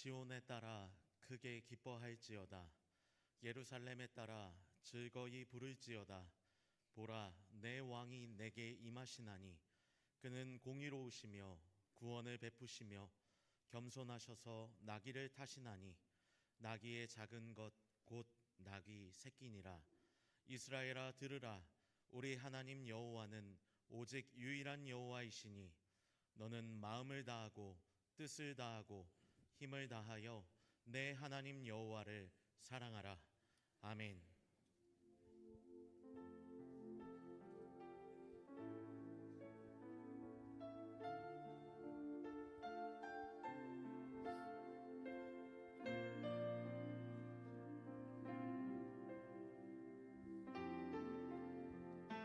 시온에 따라 크게 기뻐할지어다. 예루살렘에 따라 즐거이 부를지어다. 보라, 내 왕이 내게 임하시나니 그는 공의로우시며 구원을 베푸시며 겸손하셔서 나귀를 타시나니 나귀의 작은 것 곧 나귀 새끼니라. 이스라엘아 들으라. 우리 하나님 여호와는 오직 유일한 여호와이시니 너는 마음을 다하고 뜻을 다하고 힘을 다하여 내 하나님 여호와를 사랑하라. 아멘.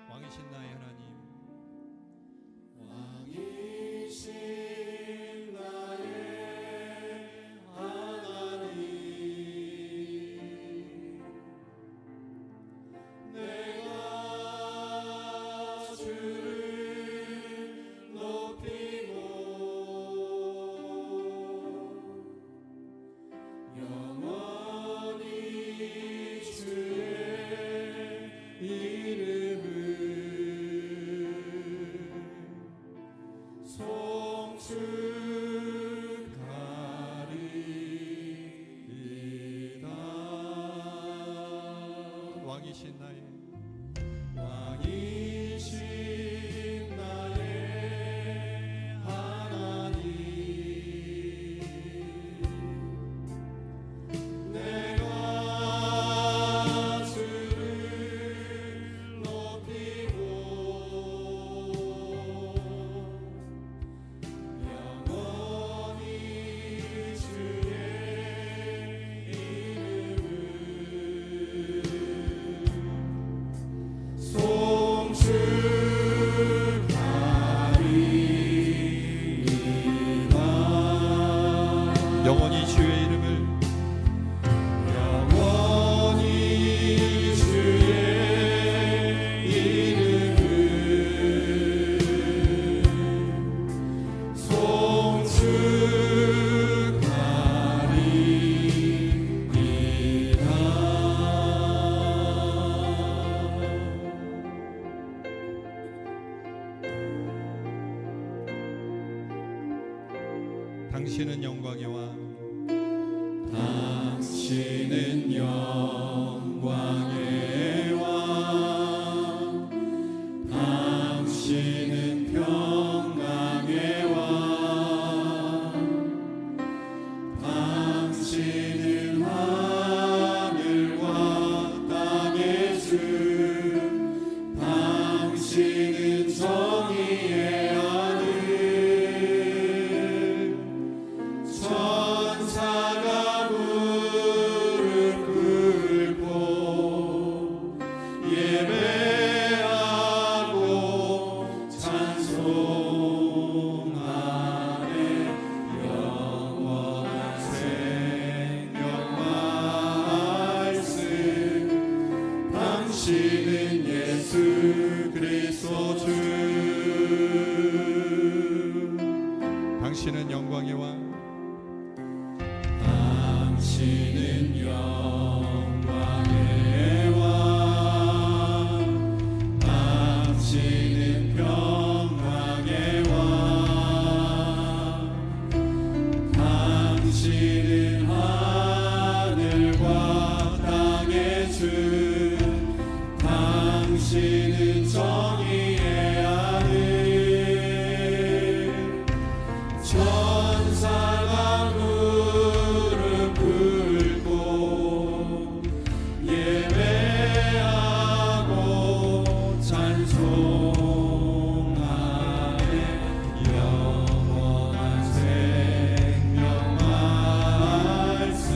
왕이신 나의 하나님, 왕이신 나의 하나님, 내가 주를 높이고 영원히 주의 이름을 송축하리이다. 왕이신 나의 하나님, 내가 주를 높이고 영원히 주의 이름을 송축하리이다. 영원히 주의 이름을 영원히 주의 이름을 송축하리이다. 당신은 영광의 왕, 당신은 영광의 왕, 당신은 평강의 왕, 당신은 하늘과 땅의 주, 당신은 정의의 하늘, 천사가 무릎 꿇고 예배하고 찬송하네. 영원한 생명 말씀, 당신은 예수 그리스도 주. 당신은 영광의 왕, 당신은 영광의 왕, 당신은 평강의 왕, 당신은 하늘과 땅의 주, 당신은 정의의 하늘, 천사가 무릎 꿇고 예배하고 찬송하네. 영원한 생명 말씀,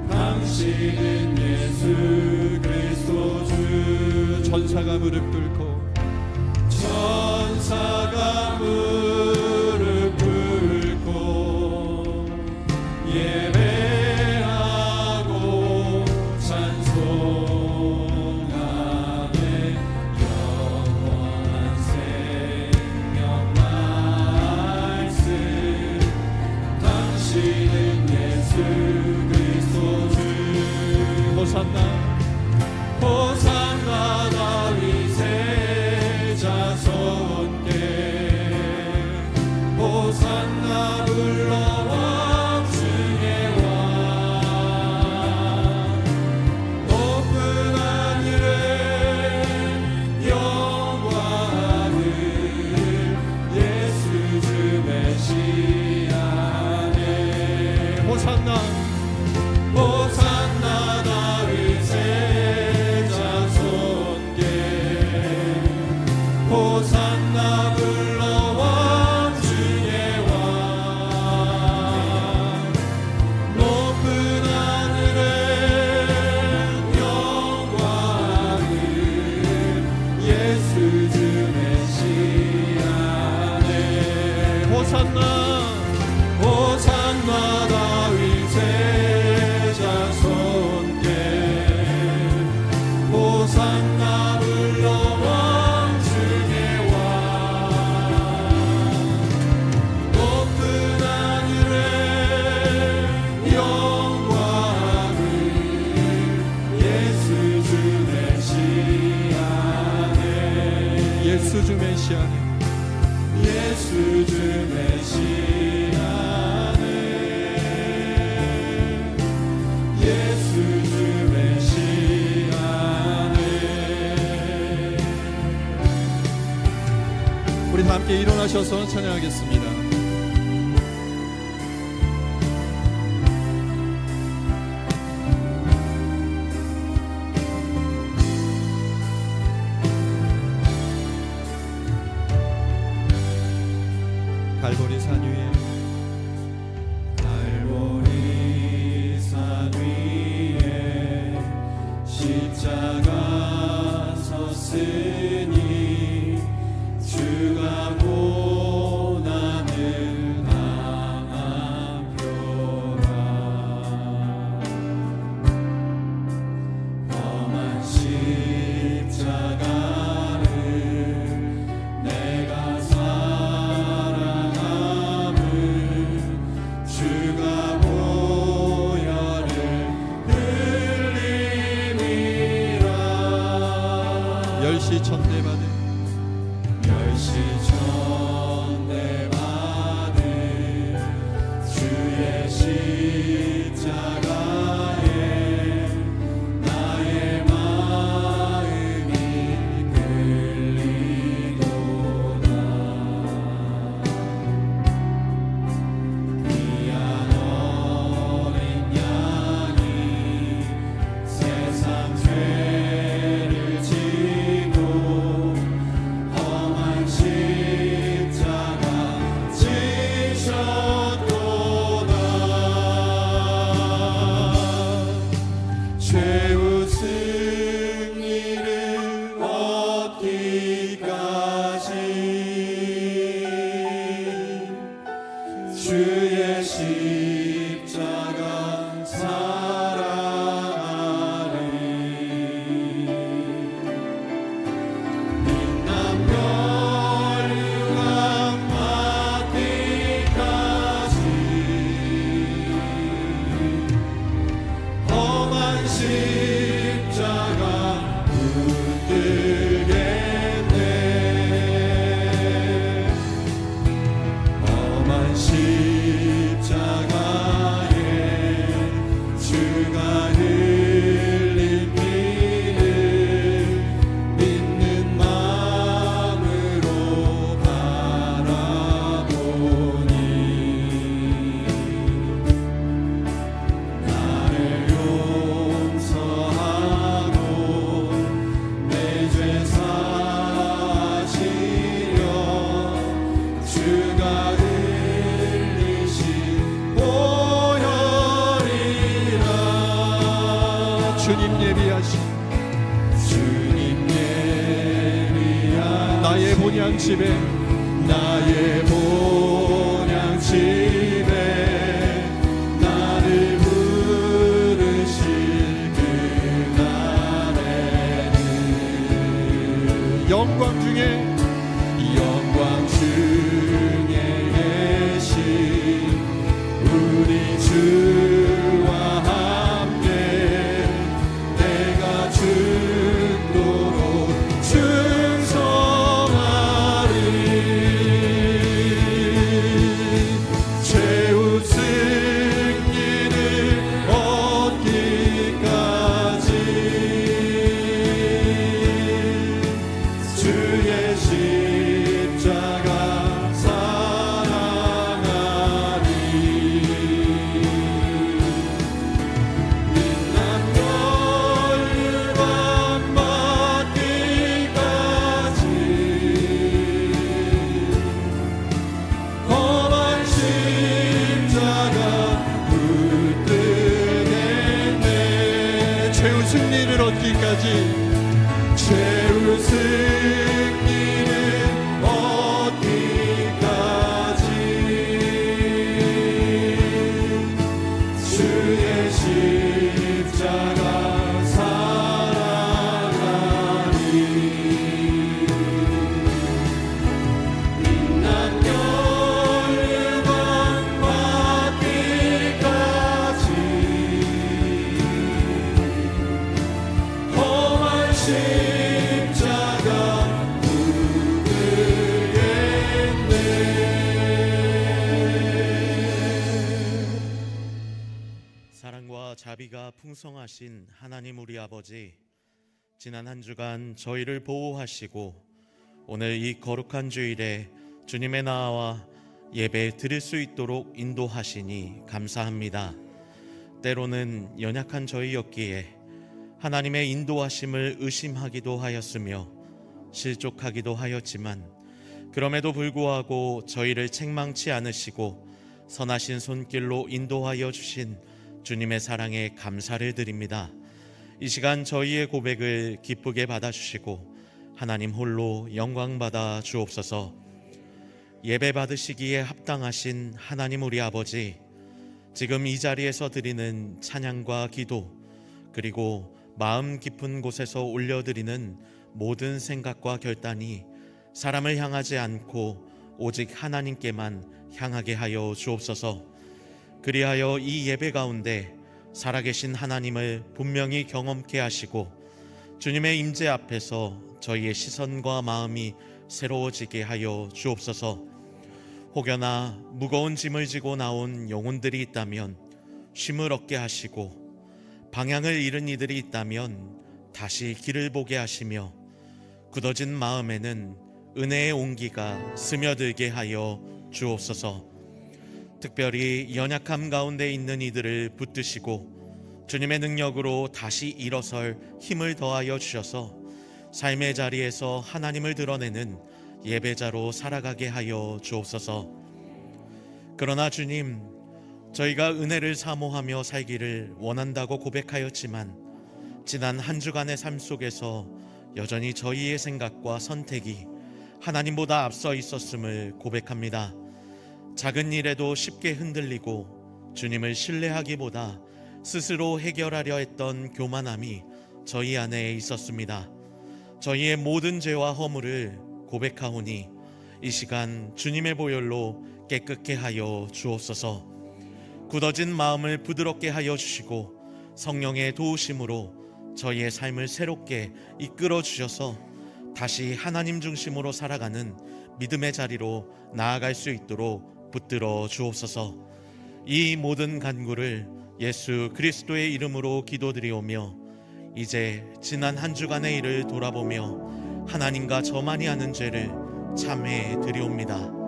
당신은 예수 그리스도 주. 천사가 무릎 꿇고 천사가 무릎 꿇고 예배하고 찬송하네. 영원한 생명 말씀, 당신은 메시아네. 예수 주 메시아네. 예수 주 메시아네. 우리 다 함께 일어나셔서 찬양하겠습니다. 갈보리 산 위에 갈보리 산 위에 십자가 섰으니 주가 고난을 당한 표라. 험한 십자가를 내가 주가 보혈을 흘림이라. 열시천대받은 열시천대받은 주의 십자가에 나의 마음이 끌리도다. 세상 죄를 지고 험한 십자가 지셨도다. 최후 승리를 얻기까지 주의 십자가 사랑하리. 빛난 멸류관 맞기까지 험한 십자가 붙들겠네. 험한 십자가에 주가 흘린 피를 믿는 마음으로 바라보니 나를 용서하고 내 죄 사하시려 주가 흘리신 보혈이라. 주님 예비하신 주님 예비한 나의 본향집에 나의 본향집에 나를 부르실 그날에는 영광 중에 영광 중에 계신 우리 주와 함께 내가 죽도록 충성하리. 최후 승리를 얻기까지 주의 십자가 사랑하리. 빛난 멸류관 맞기까지 험한 십자가 붙들겠네. 최후 승리를 얻기까지 최후 승리를 얻기까지 주의 십자가 사랑하리. 빛난 멸류관 맞기까지 험한 십자가 붙들겠네. 풍성하신 하나님 우리 아버지, 지난 한 주간 저희를 보호하시고 오늘 이 거룩한 주일에 주님의 나와 예배 드릴 수 있도록 인도하시니 감사합니다. 때로는 연약한 저희였기에 하나님의 인도하심을 의심하기도 하였으며 실족하기도 하였지만, 그럼에도 불구하고 저희를 책망치 않으시고 선하신 손길로 인도하여 주신 주님의 사랑에 감사를 드립니다. 이 시간 저희의 고백을 기쁘게 받아주시고 하나님 홀로 영광 받아 주옵소서. 예배 받으시기에 합당하신 하나님 우리 아버지, 지금 이 자리에서 드리는 찬양과 기도, 그리고 마음 깊은 곳에서 올려드리는 모든 생각과 결단이 사람을 향하지 않고 오직 하나님께만 향하게 하여 주옵소서. 그리하여 이 예배 가운데 살아계신 하나님을 분명히 경험케 하시고 주님의 임재 앞에서 저희의 시선과 마음이 새로워지게 하여 주옵소서. 혹여나 무거운 짐을 지고 나온 영혼들이 있다면 쉼을 얻게 하시고, 방향을 잃은 이들이 있다면 다시 길을 보게 하시며, 굳어진 마음에는 은혜의 온기가 스며들게 하여 주옵소서. 특별히 연약함 가운데 있는 이들을 붙드시고 주님의 능력으로 다시 일어설 힘을 더하여 주셔서 삶의 자리에서 하나님을 드러내는 예배자로 살아가게 하여 주옵소서. 그러나 주님, 저희가 은혜를 사모하며 살기를 원한다고 고백하였지만 지난 한 주간의 삶 속에서 여전히 저희의 생각과 선택이 하나님보다 앞서 있었음을 고백합니다. 작은 일에도 쉽게 흔들리고 주님을 신뢰하기보다 스스로 해결하려 했던 교만함이 저희 안에 있었습니다. 저희의 모든 죄와 허물을 고백하오니 이 시간 주님의 보혈로 깨끗게 하여 주옵소서. 굳어진 마음을 부드럽게 하여 주시고 성령의 도우심으로 저희의 삶을 새롭게 이끌어 주셔서 다시 하나님 중심으로 살아가는 믿음의 자리로 나아갈 수 있도록 붙들어 주옵소서. 이 모든 간구를 예수 그리스도의 이름으로 기도드리오며 이제 지난 한 주간의 일을 돌아보며 하나님과 저만이 아는 죄를 참회해 드리옵니다.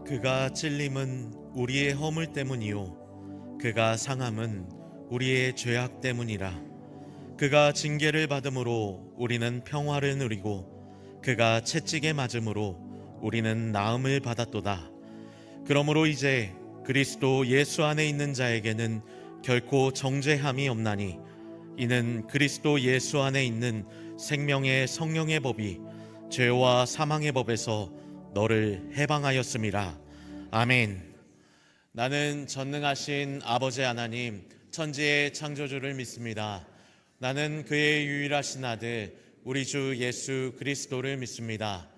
그가 찔림은 우리의 허물 때문이요 그가 상함은 우리의 죄악 때문이라. 그가 징계를 받음으로 우리는 평화를 누리고 그가 채찍에 맞음으로 우리는 나음을 받았도다. 그러므로 이제 그리스도 예수 안에 있는 자에게는 결코 정죄함이 없나니 이는 그리스도 예수 안에 있는 생명의 성령의 법이 죄와 사망의 법에서 너를 해방하였음이라. 아멘. 나는 전능하신 아버지 하나님, 천지의 창조주를 믿습니다. 나는 그의 유일하신 아들 우리 주 예수 그리스도를 믿습니다.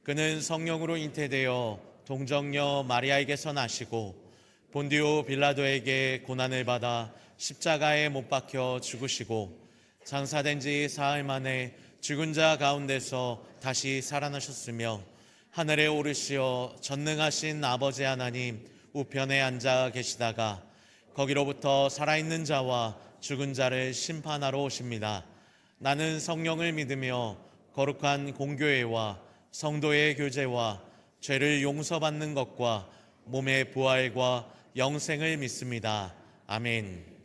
그는 성령으로 잉태되어 동정녀 마리아에게서 나시고 본디오 빌라도에게 고난을 받아 십자가에 못 박혀 죽으시고 장사된 지 사흘 만에 죽은 자 가운데서 다시 살아나셨으며 하늘에 오르시어 전능하신 아버지 하나님 우편에 앉아 계시다가 거기로부터 살아있는 자와 죽은 자를 심판하러 오십니다. 나는 성령을 믿으며 거룩한 공교회와 성도의 교제와 죄를 용서받는 것과 몸의 부활과 영생을 믿습니다. 아멘.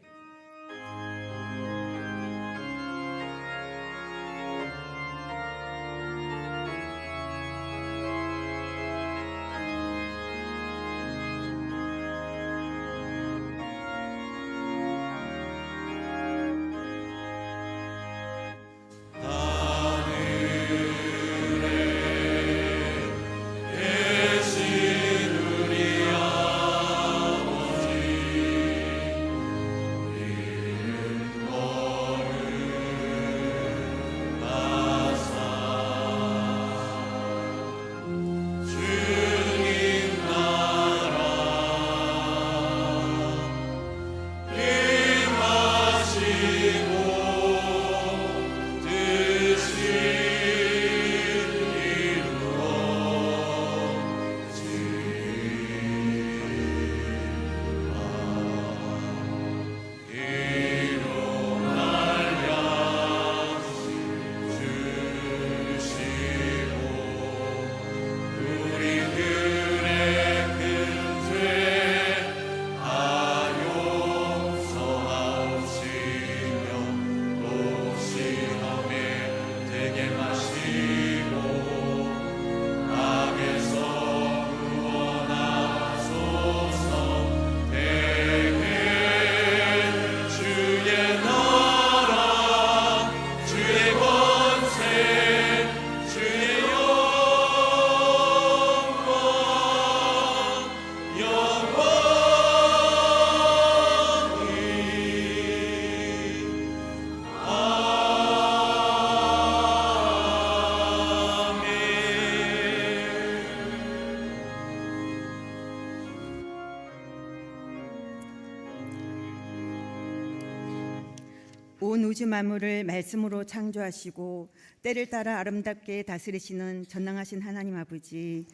온 우주 만물을 말씀으로 창조하시고 때를 따라 아름답게 다스리시는 전능하신 하나님 아버지,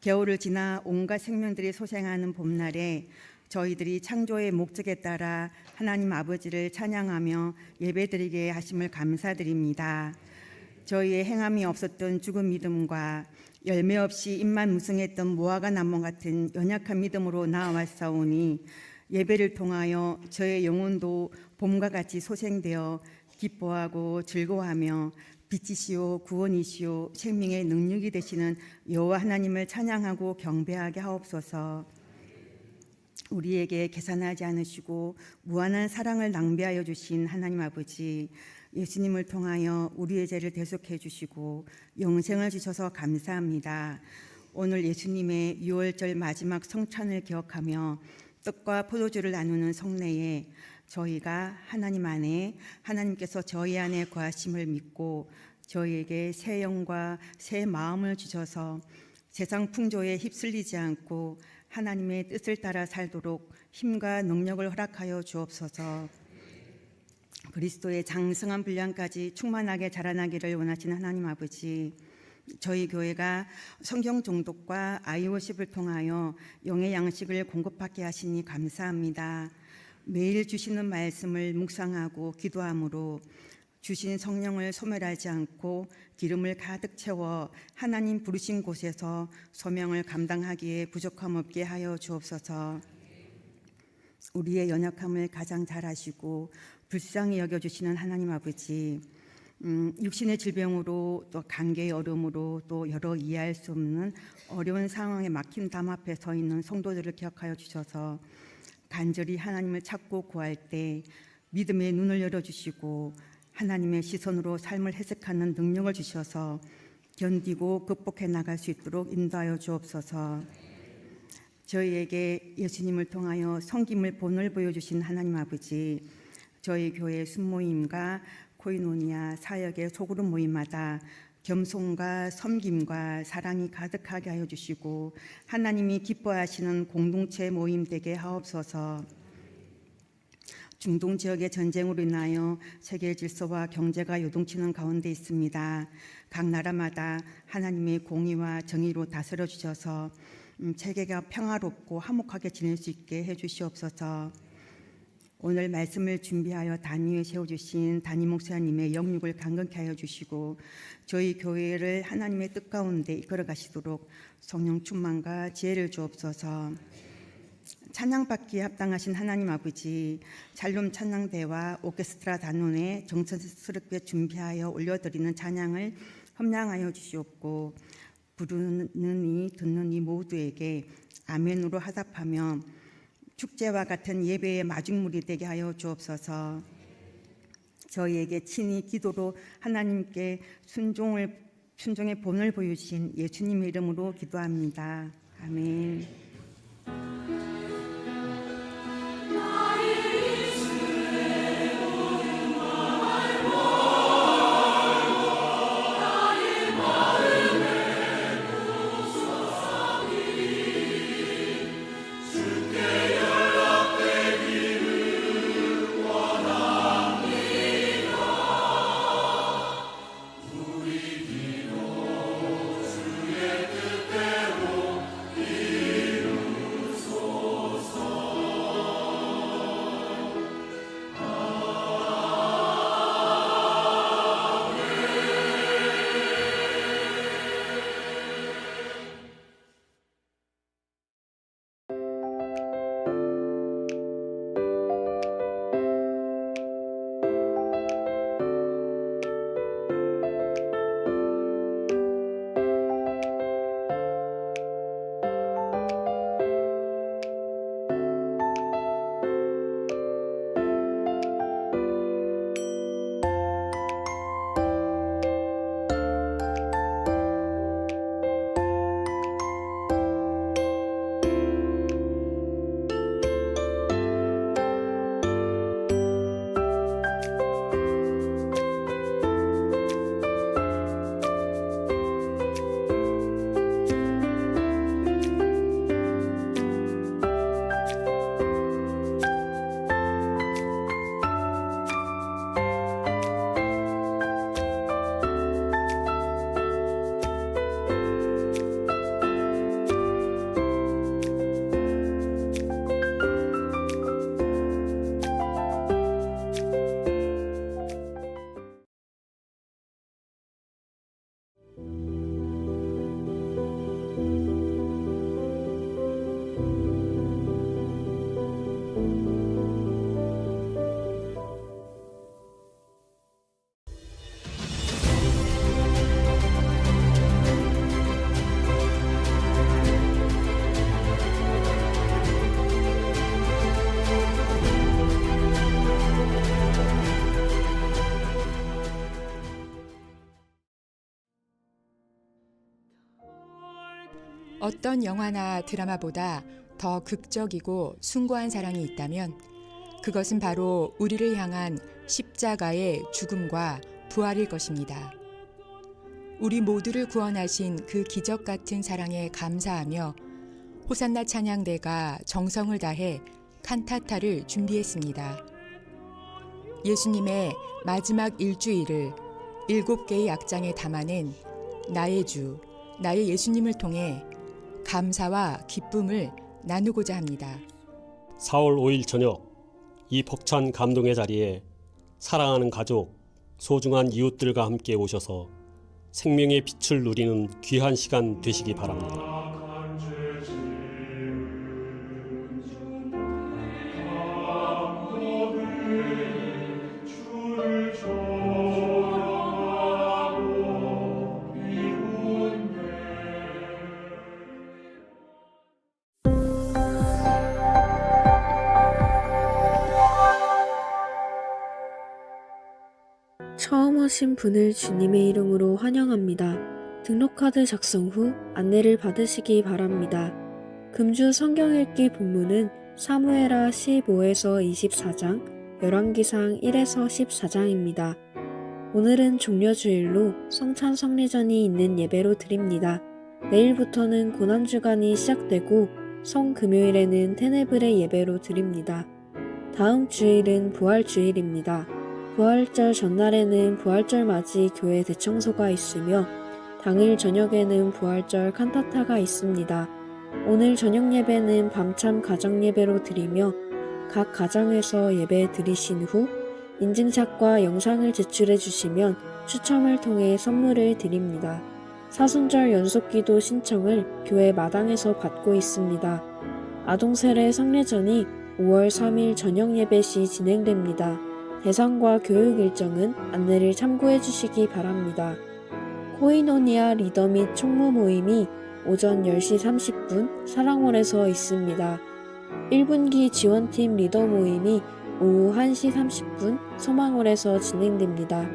겨울을 지나 온갖 생명들이 소생하는 봄날에 저희들이 창조의 목적에 따라 하나님 아버지를 찬양하며 예배드리게 하심을 감사드립니다. 저희의 행함이 없었던 죽은 믿음과 열매 없이 입만 무성했던 무화과 나무 같은 연약한 믿음으로 나아왔사오니 예배를 통하여 저의 영혼도 봄과 같이 소생되어 기뻐하고 즐거워하며 빛이시오 구원이시오 생명의 능력이 되시는 여호와 하나님을 찬양하고 경배하게 하옵소서. 우리에게 계산하지 않으시고 무한한 사랑을 낭비하여 주신 하나님 아버지, 예수님을 통하여 우리의 죄를 대속해 주시고 영생을 주셔서 감사합니다. 오늘 예수님의 6월절 마지막 성찬을 기억하며 떡과 포도주를 나누는 성례에 저희가 하나님 안에, 하나님께서 저희 안에 거하심을 믿고 저희에게 새 영과 새 마음을 주셔서 세상 풍조에 휩쓸리지 않고 하나님의 뜻을 따라 살도록 힘과 능력을 허락하여 주옵소서. 그리스도의 장성한 분량까지 충만하게 자라나기를 원하시는 하나님 아버지, 저희 교회가 성경 종독과 아이워십을 통하여 영의 양식을 공급받게 하시니 감사합니다. 매일 주시는 말씀을 묵상하고 기도함으로 주신 성령을 소멸하지 않고 기름을 가득 채워 하나님 부르신 곳에서 소명을 감당하기에 부족함 없게 하여 주옵소서. 우리의 연약함을 가장 잘 아시고 불쌍히 여겨주시는 하나님 아버지, 육신의 질병으로 또 관계의 어려움으로 또 여러 이해할 수 없는 어려운 상황에 막힌 담 앞에 서 있는 성도들을 기억하여 주셔서 간절히 하나님을 찾고 구할 때 믿음의 눈을 열어주시고 하나님의 시선으로 삶을 해석하는 능력을 주셔서 견디고 극복해 나갈 수 있도록 인도하여 주옵소서. 저희에게 예수님을 통하여 섬김을 본을 보여주신 하나님 아버지, 저희 교회 순모임과 코이노니아 사역의 소그룹 모임마다 겸손과 섬김과 사랑이 가득하게 하여 주시고 하나님이 기뻐하시는 공동체 모임 되게 하옵소서. 중동 지역의 전쟁으로 인하여 세계 질서와 경제가 요동치는 가운데 있습니다. 각 나라마다 하나님의 공의와 정의로 다스려 주셔서 세계가 평화롭고 화목하게 지낼 수 있게 해주시옵소서. 오늘 말씀을 준비하여 단위에 세워주신 단임 목사님의 영육을 강건케 하여 주시고 저희 교회를 하나님의 뜻 가운데 이끌어 가시도록 성령 충만과 지혜를 주옵소서. 찬양받기에 합당하신 하나님 아버지, 샬롬 찬양대와 오케스트라 단원에 정성스럽게 준비하여 올려드리는 찬양을 험량하여 주시옵고 부르는 이 듣는 이 모두에게 아멘으로 화답하며 축제와 같은 예배의 마중물이 되게 하여 주옵소서. 저희에게 친히 기도로 하나님께 순종의 본을 보여주신 예수님의 이름으로 기도합니다. 아멘. 주의 뜻대로 어떤 영화나 드라마보다 더 극적이고 숭고한 사랑이 있다면 그것은 바로 우리를 향한 십자가의 죽음과 부활일 것입니다. 우리 모두를 구원하신 그 기적 같은 사랑에 감사하며 호산나 찬양대가 정성을 다해 칸타타를 준비했습니다. 예수님의 마지막 일주일을 7개의 악장에 담아낸 나의 주, 나의 예수님을 통해 감사와 기쁨을 나누고자 합니다. 4월 5일 저녁 이 벅찬 감동의 자리에 사랑하는 가족, 소중한 이웃들과 함께 오셔서 생명의 빛을 누리는 귀한 시간 되시기 바랍니다. 처음 오신 분을 주님의 이름으로 환영합니다. 등록카드 작성 후 안내를 받으시기 바랍니다. 금주 성경 읽기 본문은 사무엘하 15에서 24장, 열왕기상 1에서 14장입니다. 오늘은 종려주일로 성찬 성례전이 있는 예배로 드립니다. 내일부터는 고난주간이 시작되고 성금요일에는 테네브레 예배로 드립니다. 다음 주일은 부활주일입니다. 부활절 전날에는 부활절 맞이 교회 대청소가 있으며 당일 저녁에는 부활절 칸타타가 있습니다. 오늘 저녁 예배는 밤참 가정 예배로 드리며 각 가정에서 예배 드리신 후 인증샷과 영상을 제출해 주시면 추첨을 통해 선물을 드립니다. 사순절 연속기도 신청을 교회 마당에서 받고 있습니다. 아동세례 성례전이 5월 3일 저녁 예배 시 진행됩니다. 대상과 교육 일정은 안내를 참고해 주시기 바랍니다. 코이노니아 리더 및 총무 모임이 오전 10시 30분 사랑홀에서 있습니다. 1분기 지원팀 리더 모임이 오후 1시 30분 소망홀에서 진행됩니다.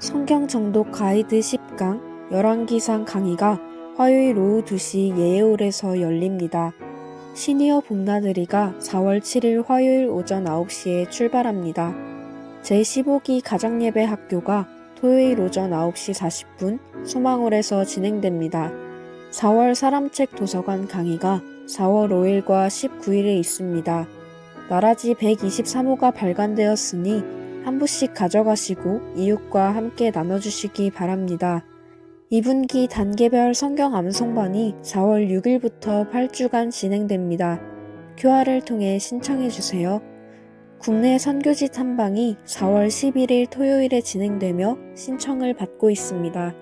성경 정독 가이드 10강, 열왕기상 강의가 화요일 오후 2시 예혜홀에서 열립니다. 시니어 봄나들이가 4월 7일 화요일 오전 9시에 출발합니다. 제15기 가정예배 학교가 토요일 오전 9시 40분 소망홀에서 진행됩니다. 4월 사람책 도서관 강의가 4월 5일과 19일에 있습니다. 나라지 123호가 발간되었으니 한 부씩 가져가시고 이웃과 함께 나눠주시기 바랍니다. 2분기 단계별 성경 암송반이 4월 6일부터 8주간 진행됩니다. QR을 통해 신청해주세요. 국내 선교지 탐방이 4월 11일 토요일에 진행되며 신청을 받고 있습니다.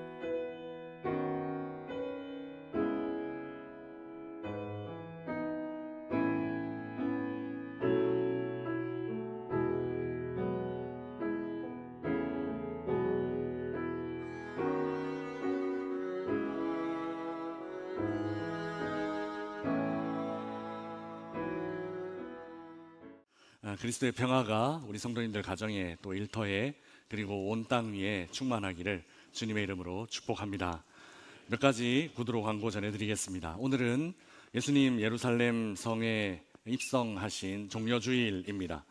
그리스도의 평화가 우리 성도님들 가정에 또 일터에 그리고 온 땅 위에 충만하기를 주님의 이름으로 축복합니다. 몇 가지 구두로 광고 전해드리겠습니다. 오늘은 예수님 예루살렘 성에 입성하신 종려주일입니다.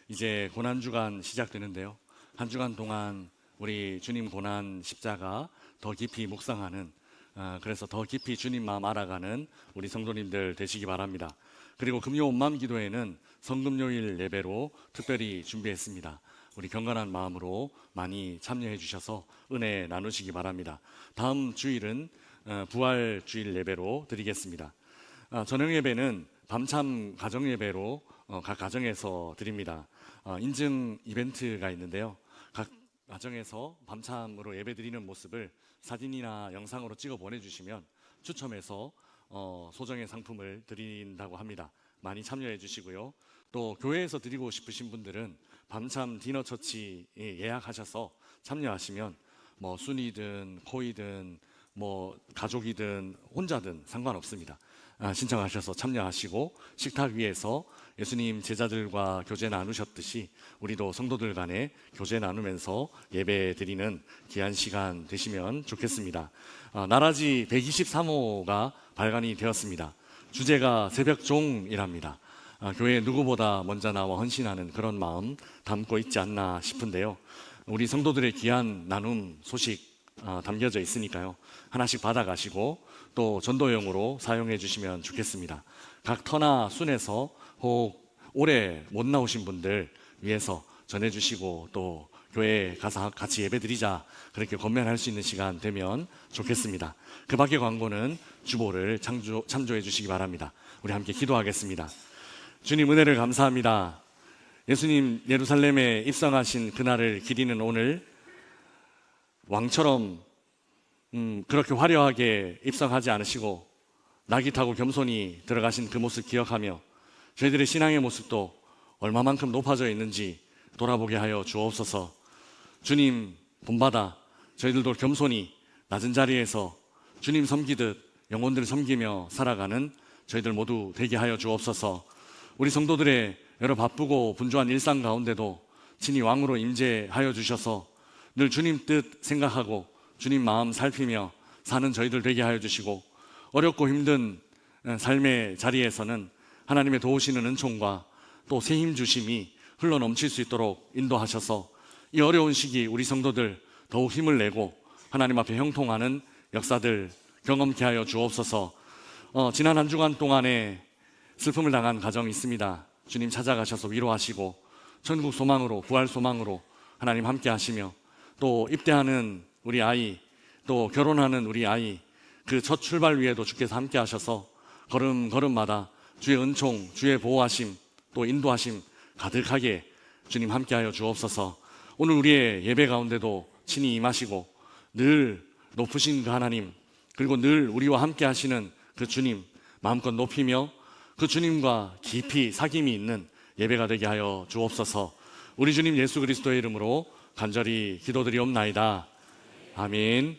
이제 고난주간 시작되는데요. 한 주간 동안 우리 주님 고난 십자가 더 깊이 묵상하는, 그래서 더 깊이 주님 마음 알아가는 우리 성도님들 되시기 바랍니다. 그리고 금요 온마음 기도회는 성금요일 예배로 특별히 준비했습니다. 우리 경건한 마음으로 많이 참여해 주셔서 은혜 나누시기 바랍니다. 다음 주일은 부활주일 예배로 드리겠습니다. 저녁 예배는 밤참 가정 예배로 각 가정에서 드립니다. 인증 이벤트가 있는데요. 각 가정에서 밤참으로 예배 드리는 모습을 사진이나 영상으로 찍어 보내주시면 추첨해서 소정의 상품을 드린다고 합니다. 많이 참여해 주시고요. 또 교회에서 드리고 싶으신 분들은 밤참 디너처치 예약하셔서 참여하시면 뭐 순이든 코이든 뭐 가족이든 혼자든 상관없습니다. 신청하셔서 참여하시고 식탁 위에서 예수님 제자들과 교제 나누셨듯이 우리도 성도들 간에 교제 나누면서 예배 드리는 귀한 시간 되시면 좋겠습니다. 나라지 123호가 발간이 되었습니다. 주제가 새벽종이랍니다. 교회에 누구보다 먼저 나와 헌신하는 그런 마음 담고 있지 않나 싶은데요. 우리 성도들의 귀한 나눔 소식 담겨져 있으니까요. 하나씩 받아가시고 또 전도용으로 사용해 주시면 좋겠습니다. 각 터나 순에서 혹 올해 못 나오신 분들 위해서 전해주시고 또 교회에 가서 같이 예배드리자 그렇게 권면할 수 있는 시간 되면 좋겠습니다. 그 밖의 광고는 주보를 참조해 주시기 바랍니다. 우리 함께 기도하겠습니다. 주님 은혜를 감사합니다. 예수님 예루살렘에 입성하신 그날을 기리는 오늘 왕처럼 그렇게 화려하게 입성하지 않으시고 낙이 타고 겸손히 들어가신 그 모습 기억하며 저희들의 신앙의 모습도 얼마만큼 높아져 있는지 돌아보게 하여 주옵소서. 주님 본받아 저희들도 겸손히 낮은 자리에서 주님 섬기듯 영혼들을 섬기며 살아가는 저희들 모두 되게 하여 주옵소서. 우리 성도들의 여러 바쁘고 분주한 일상 가운데도 친히 왕으로 임재하여 주셔서 늘 주님 뜻 생각하고 주님 마음 살피며 사는 저희들 되게 하여 주시고 어렵고 힘든 삶의 자리에서는 하나님의 도우시는 은총과 또 새 힘 주심이 흘러 넘칠 수 있도록 인도하셔서 이 어려운 시기 우리 성도들 더욱 힘을 내고 하나님 앞에 형통하는 역사들 경험케 하여 주옵소서. 지난 한 주간 동안에 슬픔을 당한 가정이 있습니다. 주님 찾아가셔서 위로하시고 천국 소망으로 부활 소망으로 하나님 함께 하시며 또 입대하는 우리 아이 또 결혼하는 우리 아이 그 첫 출발 위에도 주께서 함께 하셔서 걸음걸음마다 주의 은총 주의 보호하심 또 인도하심 가득하게 주님 함께하여 주옵소서. 오늘 우리의 예배 가운데도 친히 임하시고 늘 높으신 그 하나님 그리고 늘 우리와 함께 하시는 그 주님 마음껏 높이며 그 주님과 깊이 사귐이 있는 예배가 되게 하여 주옵소서. 우리 주님 예수 그리스도의 이름으로 간절히 기도드리옵나이다. 아멘.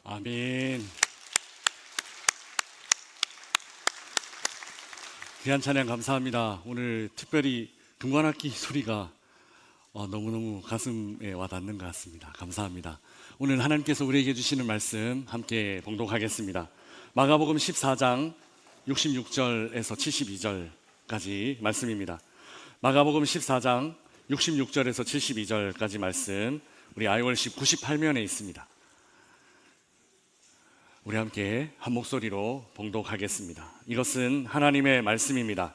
아멘. 귀한 찬양 감사합니다. 오늘 특별히 금관악기 소리가 너무너무 가슴에 와닿는 것 같습니다. 감사합니다. 오늘 하나님께서 우리에게 주시는 말씀 함께 봉독하겠습니다. 마가복음 14장 66절에서 72절까지 말씀입니다. 마가복음 14장 66절에서 72절까지 말씀, 우리 아이월십 98면에 있습니다. 우리 함께 한 목소리로 봉독하겠습니다. 이것은 하나님의 말씀입니다.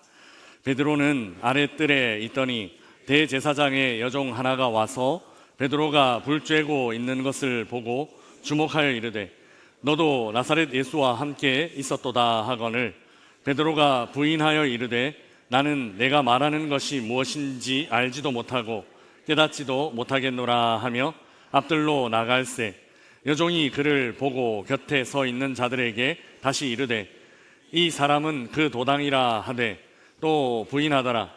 베드로는 아랫뜰에 있더니 대제사장의 여종 하나가 와서 베드로가 불 쬐고 있는 것을 보고 주목하여 이르되 너도 나사렛 예수와 함께 있었도다 하거늘 베드로가 부인하여 이르되 나는 내가 말하는 것이 무엇인지 알지도 못하고 깨닫지도 못하겠노라 하며 앞들로 나갈새 여종이 그를 보고 곁에 서 있는 자들에게 다시 이르되 이 사람은 그 도당이라 하되 또 부인하더라.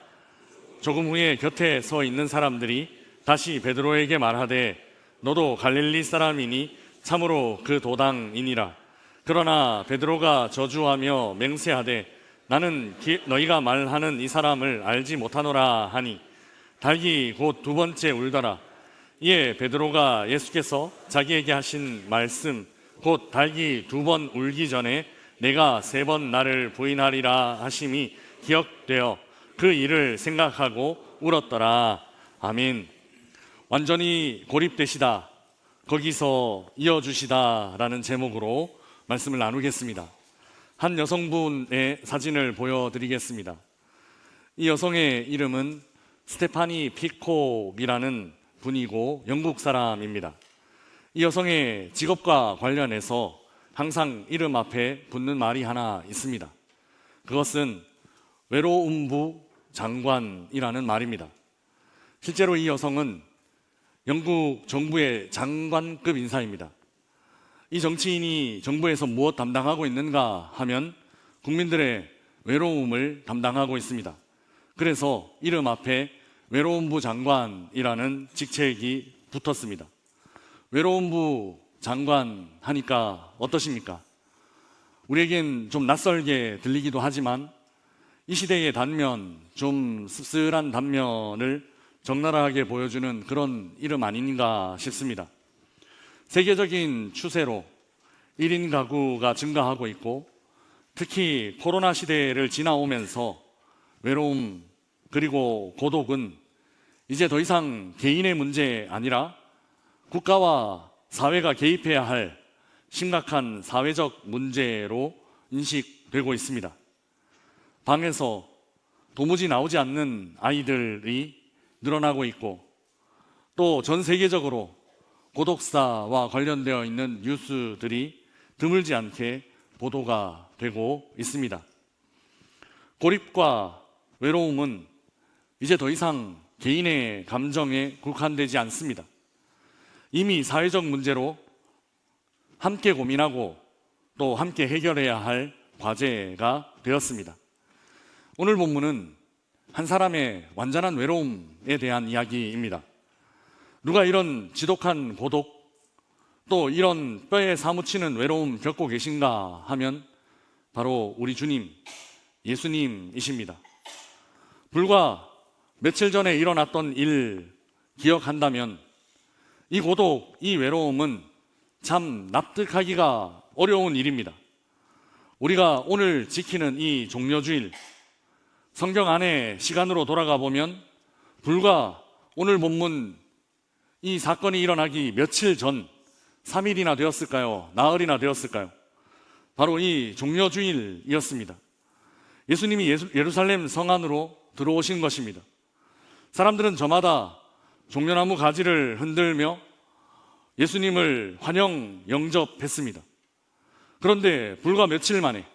조금 후에 곁에 서 있는 사람들이 다시 베드로에게 말하되 너도 갈릴리 사람이니 참으로 그 도당이니라. 그러나 베드로가 저주하며 맹세하되 나는 너희가 말하는 이 사람을 알지 못하노라 하니 닭이 곧 두 번째 울더라. 이에 베드로가 예수께서 자기에게 하신 말씀 곧 닭이 두 번 울기 전에 내가 세 번 나를 부인하리라 하심이 기억되어 그 일을 생각하고 울었더라. 아멘. 완전히 고립되시다, 거기서 이어주시다 라는 제목으로 말씀을 나누겠습니다. 한 여성분의 사진을 보여드리겠습니다. 이 여성의 이름은 스테파니 피콕이라는 분이고 영국 사람입니다. 이 여성의 직업과 관련해서 항상 이름 앞에 붙는 말이 하나 있습니다. 그것은 외로움부 장관이라는 말입니다. 실제로 이 여성은 영국 정부의 장관급 인사입니다. 이 정치인이 정부에서 무엇 담당하고 있는가 하면 국민들의 외로움을 담당하고 있습니다. 그래서 이름 앞에 외로움부 장관이라는 직책이 붙었습니다. 외로움부 장관 하니까 어떠십니까? 우리에겐 좀 낯설게 들리기도 하지만 이 시대의 단면, 좀 씁쓸한 단면을 적나라하게 보여주는 그런 이름 아닌가 싶습니다. 세계적인 추세로 1인 가구가 증가하고 있고 특히 코로나 시대를 지나오면서 외로움 그리고 고독은 이제 더 이상 개인의 문제 아니라 국가와 사회가 개입해야 할 심각한 사회적 문제로 인식되고 있습니다. 방에서 도무지 나오지 않는 아이들이 늘어나고 있고 또 전 세계적으로 고독사와 관련되어 있는 뉴스들이 드물지 않게 보도가 되고 있습니다. 고립과 외로움은 이제 더 이상 개인의 감정에 국한되지 않습니다. 이미 사회적 문제로 함께 고민하고 또 함께 해결해야 할 과제가 되었습니다. 오늘 본문은 한 사람의 완전한 외로움에 대한 이야기입니다. 누가 이런 지독한 고독 또 이런 뼈에 사무치는 외로움 겪고 계신가 하면 바로 우리 주님 예수님이십니다. 불과 며칠 전에 일어났던 일 기억한다면 이 고독, 이 외로움은 참 납득하기가 어려운 일입니다. 우리가 오늘 지키는 이 종려주일, 성경 안에 시간으로 돌아가 보면 불과 오늘 본문 이 사건이 일어나기 며칠 전 3일이나 되었을까요? 나흘이나 되었을까요? 바로 이 종려주일이었습니다. 예수님이 예루살렘 성 안으로 들어오신 것입니다. 사람들은 저마다 종려나무 가지를 흔들며 예수님을 환영 영접했습니다. 그런데 불과 며칠 만에,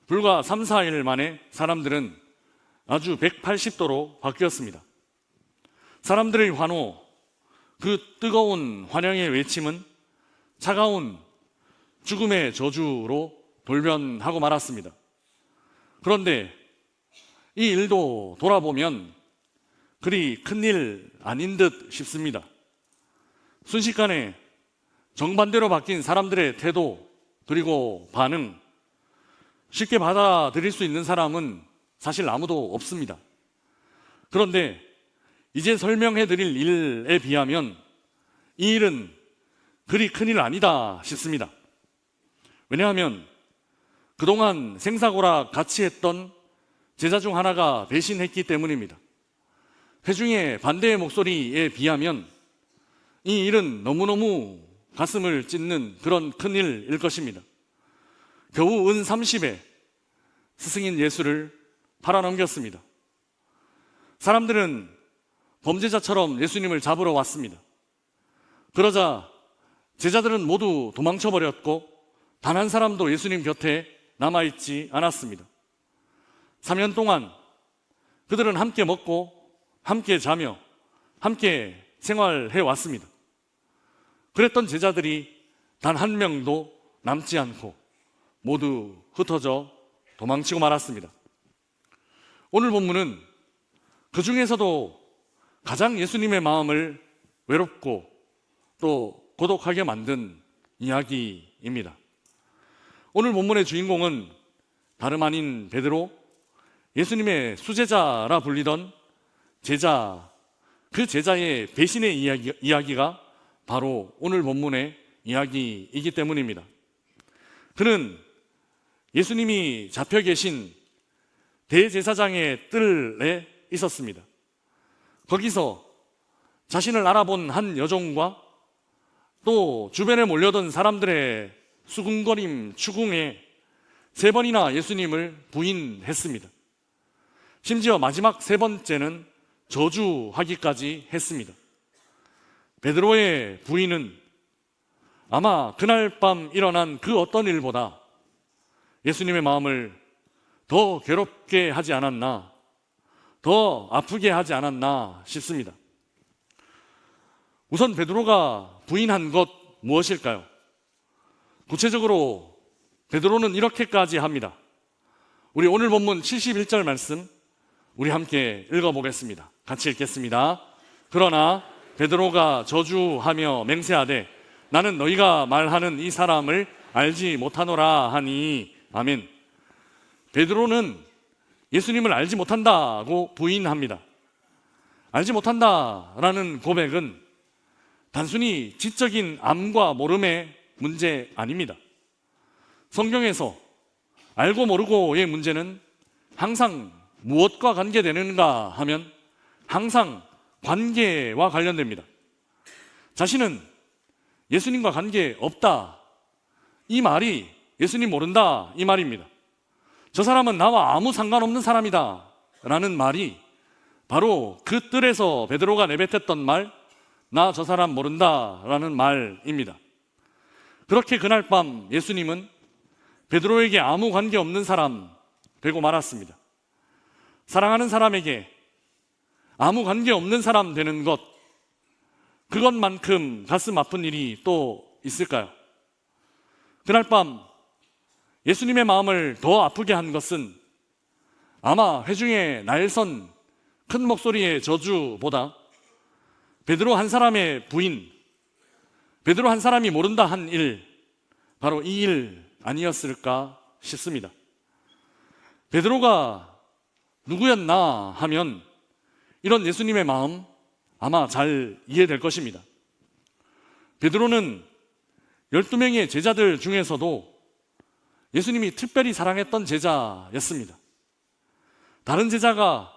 불과 3, 4일 만에 사람들은 아주 180도로 바뀌었습니다. 사람들의 환호, 그 뜨거운 환영의 외침은 차가운 죽음의 저주로 돌변하고 말았습니다. 그런데 이 일도 돌아보면 그리 큰일 아닌 듯 싶습니다. 순식간에 정반대로 바뀐 사람들의 태도 그리고 반응 쉽게 받아들일 수 있는 사람은 사실 아무도 없습니다. 그런데 이제 설명해 드릴 일에 비하면 이 일은 그리 큰일 아니다 싶습니다. 왜냐하면 그동안 생사고락 같이 했던 제자 중 하나가 배신했기 때문입니다. 회중의 반대의 목소리에 비하면 이 일은 너무너무 가슴을 찢는 그런 큰일일 것입니다. 겨우 은 30에 스승인 예수를 팔아넘겼습니다. 사람들은 범죄자처럼 예수님을 잡으러 왔습니다. 그러자 제자들은 모두 도망쳐버렸고 단 한 사람도 예수님 곁에 남아있지 않았습니다. 3년 동안 그들은 함께 먹고 함께 자며 함께 생활해 왔습니다. 그랬던 제자들이 단 한 명도 남지 않고 모두 흩어져 도망치고 말았습니다. 오늘 본문은 그 중에서도 가장 예수님의 마음을 외롭고 또 고독하게 만든 이야기입니다. 오늘 본문의 주인공은 다름 아닌 베드로, 예수님의 수제자라 불리던 제자, 그 제자의 배신의 이야기가 바로 오늘 본문의 이야기이기 때문입니다. 그는 예수님이 잡혀 계신 대제사장의 뜰에 있었습니다. 거기서 자신을 알아본 한 여종과 또 주변에 몰려든 사람들의 수군거림, 추궁에 3번이나 예수님을 부인했습니다. 심지어 마지막 3번째는 저주하기까지 했습니다. 베드로의 부인은 아마 그날 밤 일어난 그 어떤 일보다 예수님의 마음을 더 괴롭게 하지 않았나, 더 아프게 하지 않았나 싶습니다. 우선 베드로가 부인한 것 무엇일까요? 구체적으로 베드로는 이렇게까지 합니다. 우리 오늘 본문 71절 말씀 우리 함께 읽어보겠습니다. 같이 읽겠습니다. 그러나 베드로가 저주하며 맹세하되 나는 너희가 말하는 이 사람을 알지 못하노라 하니 아멘. 베드로는 예수님을 알지 못한다고 부인합니다. 알지 못한다라는 고백은 단순히 지적인 암과 모름의 문제 아닙니다. 성경에서 알고 모르고의 문제는 항상 무엇과 관계되는가 하면 항상 관계와 관련됩니다. 자신은 예수님과 관계 없다, 이 말이 예수님 모른다 이 말입니다. 저 사람은 나와 아무 상관없는 사람이다 라는 말이 바로 그 뜰에서 베드로가 내뱉었던 말, 나 저 사람 모른다 라는 말입니다. 그렇게 그날 밤 예수님은 베드로에게 아무 관계 없는 사람 되고 말았습니다. 사랑하는 사람에게 아무 관계 없는 사람 되는 것, 그것만큼 가슴 아픈 일이 또 있을까요? 그날 밤 예수님의 마음을 더 아프게 한 것은 아마 회중의 날선 큰 목소리의 저주보다 베드로 한 사람의 부인, 베드로 한 사람이 모른다 한 일, 바로 이 일 아니었을까 싶습니다. 베드로가 누구였나 하면 이런 예수님의 마음 아마 잘 이해될 것입니다. 베드로는 12명의 제자들 중에서도 예수님이 특별히 사랑했던 제자였습니다. 다른 제자가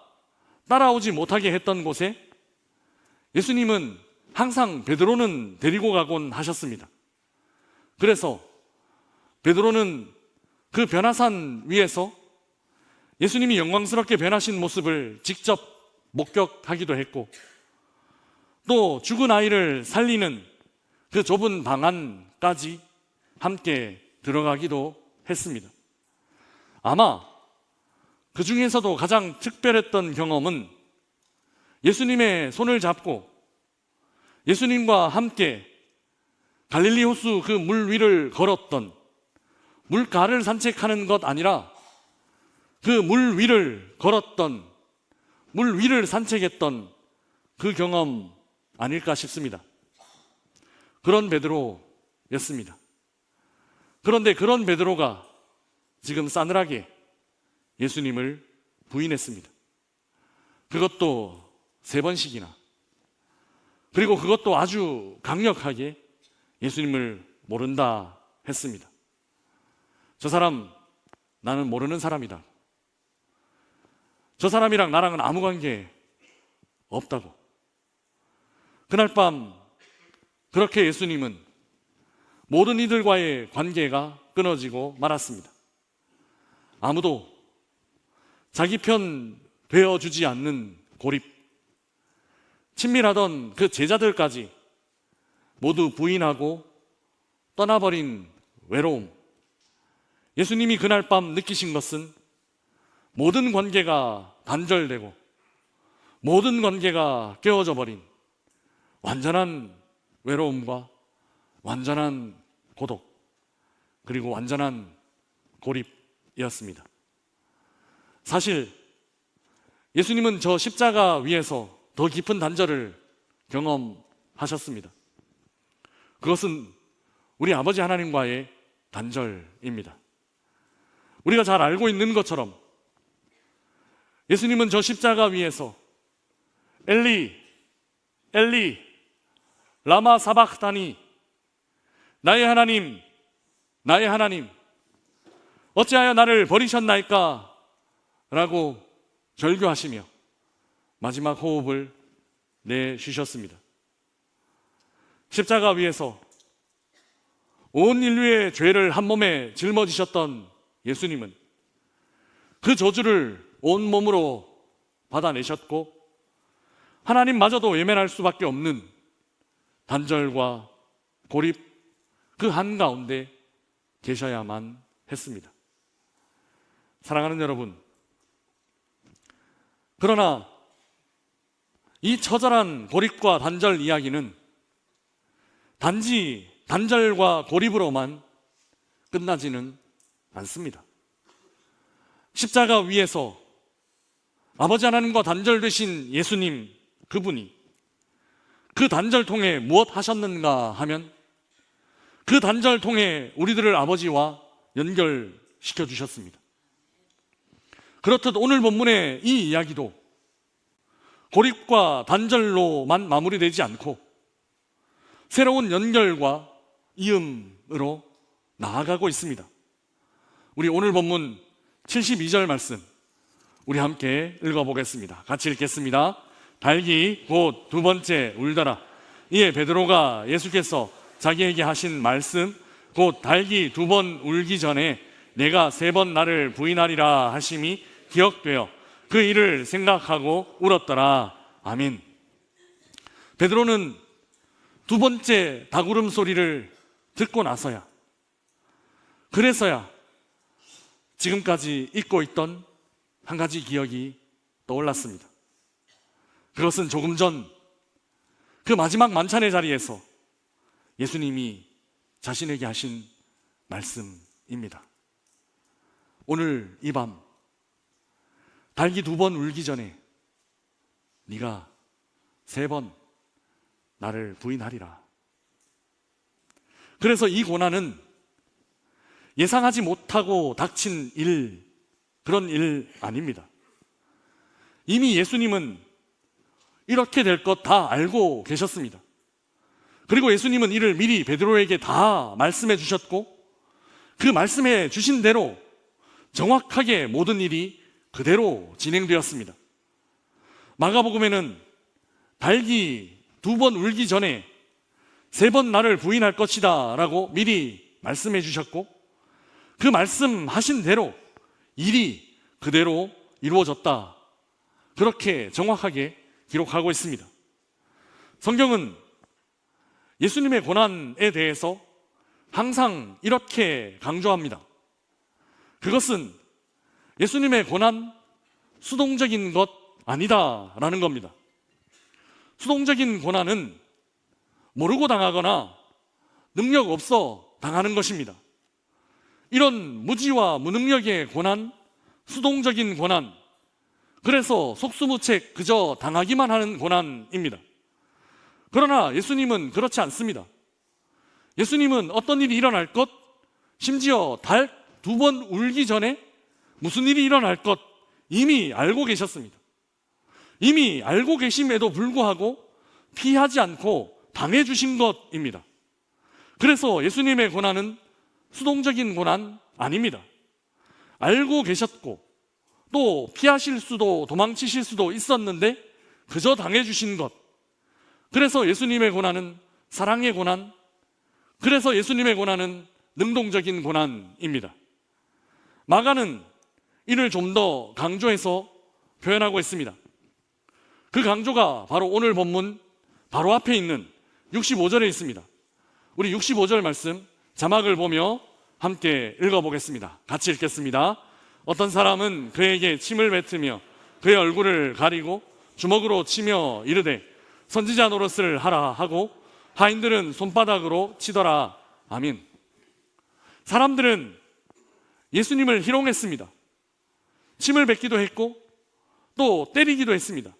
따라오지 못하게 했던 곳에 예수님은 항상 베드로는 데리고 가곤 하셨습니다. 그래서 베드로는 그 변화산 위에서 예수님이 영광스럽게 변하신 모습을 직접 목격하기도 했고, 또 죽은 아이를 살리는 그 좁은 방 안까지 함께 들어가기도 했습니다. 아마 그 중에서도 가장 특별했던 경험은 예수님의 손을 잡고 예수님과 함께 갈릴리 호수 그 물 위를 걸었던, 물가를 산책하는 것 아니라 그 물 위를 걸었던, 물 위를 산책했던 그 경험 아닐까 싶습니다. 그런 베드로, 였습니다. 그런데 그런 베드로가 지금 싸늘하게 예수님을 부인했습니다. 그것도 3번씩이나. 그리고 그것도 아주 강력하게 예수님을 모른다 했습니다. 저 사람 나는 모르는 사람이다. 저 사람이랑 나랑은 아무 관계 없다고. 그날 밤 그렇게 예수님은 모든 이들과의 관계가 끊어지고 말았습니다. 아무도 자기 편 되어주지 않는 고립, 친밀하던 그 제자들까지 모두 부인하고 떠나버린 외로움. 예수님이 그날 밤 느끼신 것은 모든 관계가 단절되고 모든 관계가 깨어져 버린 완전한 외로움과 완전한 고독, 그리고 완전한 고립이었습니다. 사실 예수님은 저 십자가 위에서 더 깊은 단절을 경험하셨습니다. 그것은 우리 아버지 하나님과의 단절입니다. 우리가 잘 알고 있는 것처럼 예수님은 저 십자가 위에서 엘리, 엘리, 라마 사박다니, 나의 하나님, 나의 하나님, 어찌하여 나를 버리셨나이까? 라고 절규하시며 마지막 호흡을 내쉬셨습니다. 십자가 위에서 온 인류의 죄를 한 몸에 짊어지셨던 예수님은 그 저주를 온 몸으로 받아내셨고 하나님마저도 외면할 수밖에 없는 단절과 고립, 그 한가운데 계셔야만 했습니다. 사랑하는 여러분, 그러나 이 처절한 고립과 단절 이야기는 단지 단절과 고립으로만 끝나지는 않습니다. 십자가 위에서 아버지 하나님과 단절되신 예수님, 그분이 그 단절통에 무엇 하셨는가 하면 그 단절통에 우리들을 아버지와 연결시켜 주셨습니다. 그렇듯 오늘 본문의 이 이야기도 고립과 단절로만 마무리되지 않고 새로운 연결과 이음으로 나아가고 있습니다. 우리 오늘 본문 72절 말씀 우리 함께 읽어보겠습니다. 같이 읽겠습니다. 달기 곧 2번째 울더라. 이에 베드로가 예수께서 자기에게 하신 말씀 곧 달기 2번 울기 전에 내가 3번 나를 부인하리라 하심이 기억되어 그 일을 생각하고 울었더라. 아멘. 베드로는 2번째 닭울음 소리를 듣고 나서야, 그래서야 지금까지 잊고 있던 한 가지 기억이 떠올랐습니다. 그것은 조금 전 그 마지막 만찬의 자리에서 예수님이 자신에게 하신 말씀입니다. 오늘 이 밤 달기 2번 울기 전에 네가 3번 나를 부인하리라. 그래서 이 고난은 예상하지 못하고 닥친 그런 일 아닙니다. 이미 예수님은 이렇게 될 것 다 알고 계셨습니다. 그리고 예수님은 이를 미리 베드로에게 다 말씀해 주셨고 그 말씀해 주신 대로 정확하게 모든 일이 그대로 진행되었습니다. 마가복음에는 달기 2번 울기 전에 3번 나를 부인할 것이다 라고 미리 말씀해 주셨고 그 말씀하신 대로 일이 그대로 이루어졌다, 그렇게 정확하게 기록하고 있습니다. 성경은 예수님의 고난에 대해서 항상 이렇게 강조합니다. 그것은 예수님의 고난 수동적인 것 아니다라는 겁니다. 수동적인 고난은 모르고 당하거나 능력 없어 당하는 것입니다. 이런 무지와 무능력의 고난, 수동적인 고난, 그래서 속수무책 그저 당하기만 하는 고난입니다. 그러나 예수님은 그렇지 않습니다. 예수님은 어떤 일이 일어날 것, 심지어 달 2번 울기 전에 무슨 일이 일어날 것 이미 알고 계셨습니다. 이미 알고 계심에도 불구하고 피하지 않고 당해주신 것입니다. 그래서 예수님의 고난은 수동적인 고난 아닙니다. 알고 계셨고 또 피하실 수도 도망치실 수도 있었는데 그저 당해주신 것. 그래서 예수님의 고난은 사랑의 고난, 그래서 예수님의 고난은 능동적인 고난입니다. 마가는 이를 좀 더 강조해서 표현하고 있습니다. 그 강조가 바로 오늘 본문 바로 앞에 있는 65절에 있습니다. 우리 65절 말씀 자막을 보며 함께 읽어보겠습니다. 같이 읽겠습니다. 어떤 사람은 그에게 침을 뱉으며 그의 얼굴을 가리고 주먹으로 치며 이르되 선지자 노릇을 하라 하고 하인들은 손바닥으로 치더라. 아멘. 사람들은 예수님을 희롱했습니다. 침을 뱉기도 했고 또 때리기도 했습니다.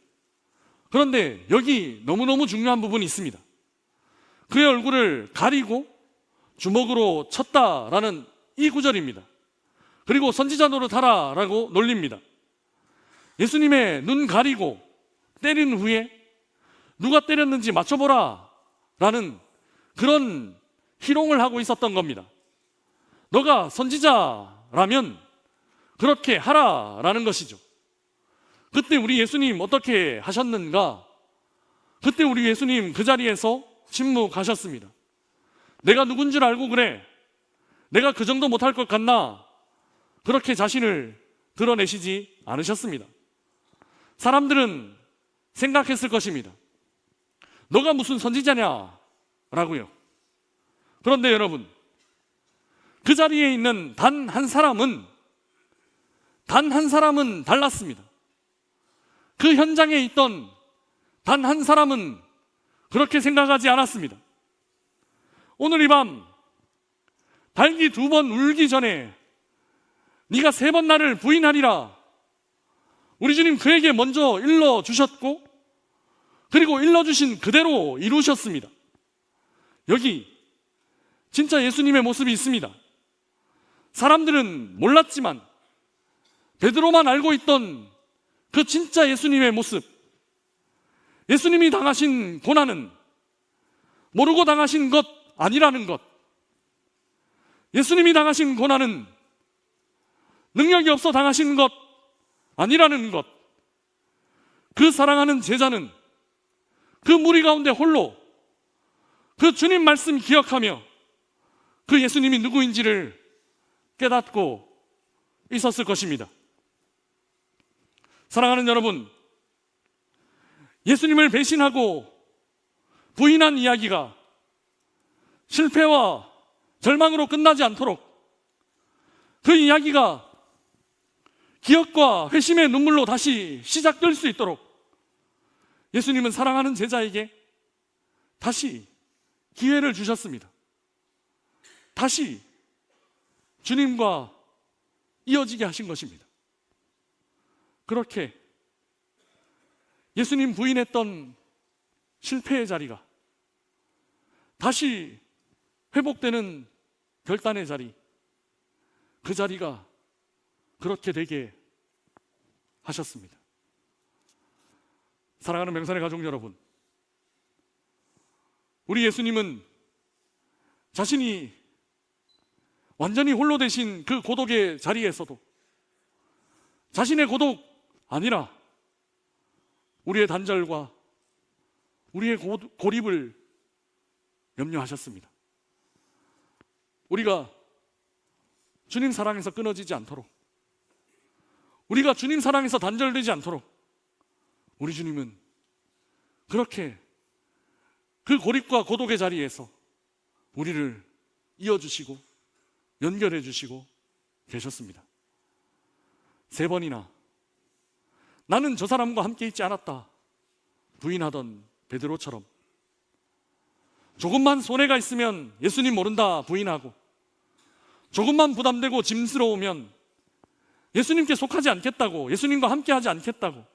그런데 여기 너무너무 중요한 부분이 있습니다. 그의 얼굴을 가리고 주먹으로 쳤다라는 이 구절입니다. 그리고 선지자 노릇하라라고 놀립니다. 예수님의 눈 가리고 때린 후에 누가 때렸는지 맞춰보라 라는 그런 희롱을 하고 있었던 겁니다. 너가 선지자라면 그렇게 하라라는 것이죠. 그때 우리 예수님 어떻게 하셨는가? 그때 우리 예수님 그 자리에서 침묵하셨습니다. 내가 누군 줄 알고 그래? 내가 그 정도 못할 것 같나? 그렇게 자신을 드러내시지 않으셨습니다. 사람들은 생각했을 것입니다. 너가 무슨 선지자냐? 라고요. 그런데 여러분, 그 자리에 있는 단 한 사람은 달랐습니다. 그 현장에 있던 단 한 사람은 그렇게 생각하지 않았습니다. 오늘 이 밤 달기 2번 울기 전에 네가 3번 나를 부인하리라. 우리 주님 그에게 먼저 일러주셨고 그리고 일러주신 그대로 이루셨습니다. 여기 진짜 예수님의 모습이 있습니다. 사람들은 몰랐지만 베드로만 알고 있던 그 진짜 예수님의 모습, 예수님이 당하신 고난은 모르고 당하신 것 아니라는 것, 예수님이 당하신 고난은 능력이 없어 당하신 것 아니라는 것, 그 사랑하는 제자는 그 무리 가운데 홀로 그 주님 말씀 기억하며 그 예수님이 누구인지를 깨닫고 있었을 것입니다. 사랑하는 여러분, 예수님을 배신하고 부인한 이야기가 실패와 절망으로 끝나지 않도록 그 이야기가 기억과 회심의 눈물로 다시 시작될 수 있도록 예수님은 사랑하는 제자에게 다시 기회를 주셨습니다. 다시 주님과 이어지게 하신 것입니다. 그렇게 예수님 부인했던 실패의 자리가 다시 회복되는 결단의 자리, 그 자리가 그렇게 되게 하셨습니다. 사랑하는 명산의 가족 여러분, 우리 예수님은 자신이 완전히 홀로 되신 그 고독의 자리에서도 자신의 고독 아니라 우리의 단절과 우리의 고립을 염려하셨습니다. 우리가 주님 사랑에서 끊어지지 않도록, 우리가 주님 사랑에서 단절되지 않도록 우리 주님은 그렇게 그 고립과 고독의 자리에서 우리를 이어주시고 연결해 주시고 계셨습니다. 3번이나 나는 저 사람과 함께 있지 않았다 부인하던 베드로처럼 조금만 손해가 있으면 예수님 모른다 부인하고 조금만 부담되고 짐스러우면 예수님께 속하지 않겠다고, 예수님과 함께 하지 않겠다고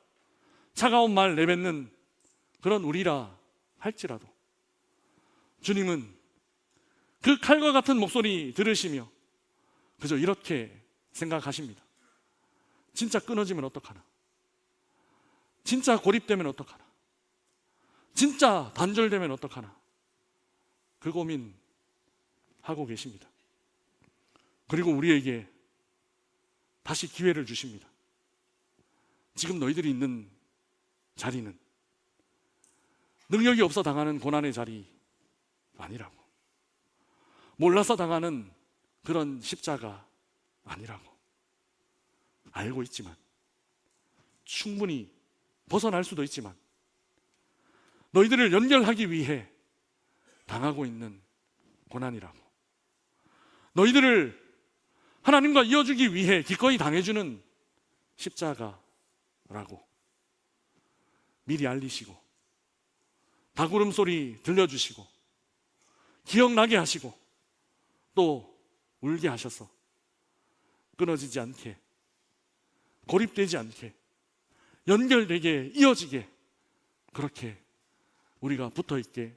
차가운 말 내뱉는 그런 우리라 할지라도 주님은 그 칼과 같은 목소리 들으시며 그저 이렇게 생각하십니다. 진짜 끊어지면 어떡하나? 진짜 고립되면 어떡하나? 진짜 단절되면 어떡하나? 그 고민 하고 계십니다. 그리고 우리에게 다시 기회를 주십니다. 지금 너희들이 있는 자리는 능력이 없어 당하는 고난의 자리 아니라고. 몰라서 당하는 그런 십자가 아니라고. 알고 있지만, 충분히 벗어날 수도 있지만, 너희들을 연결하기 위해 당하고 있는 고난이라고. 너희들을 하나님과 이어주기 위해 기꺼이 당해주는 십자가라고 미리 알리시고, 다구름 소리 들려주시고, 기억나게 하시고, 또 울게 하셔서 끊어지지 않게, 고립되지 않게, 연결되게, 이어지게 그렇게 우리가 붙어있게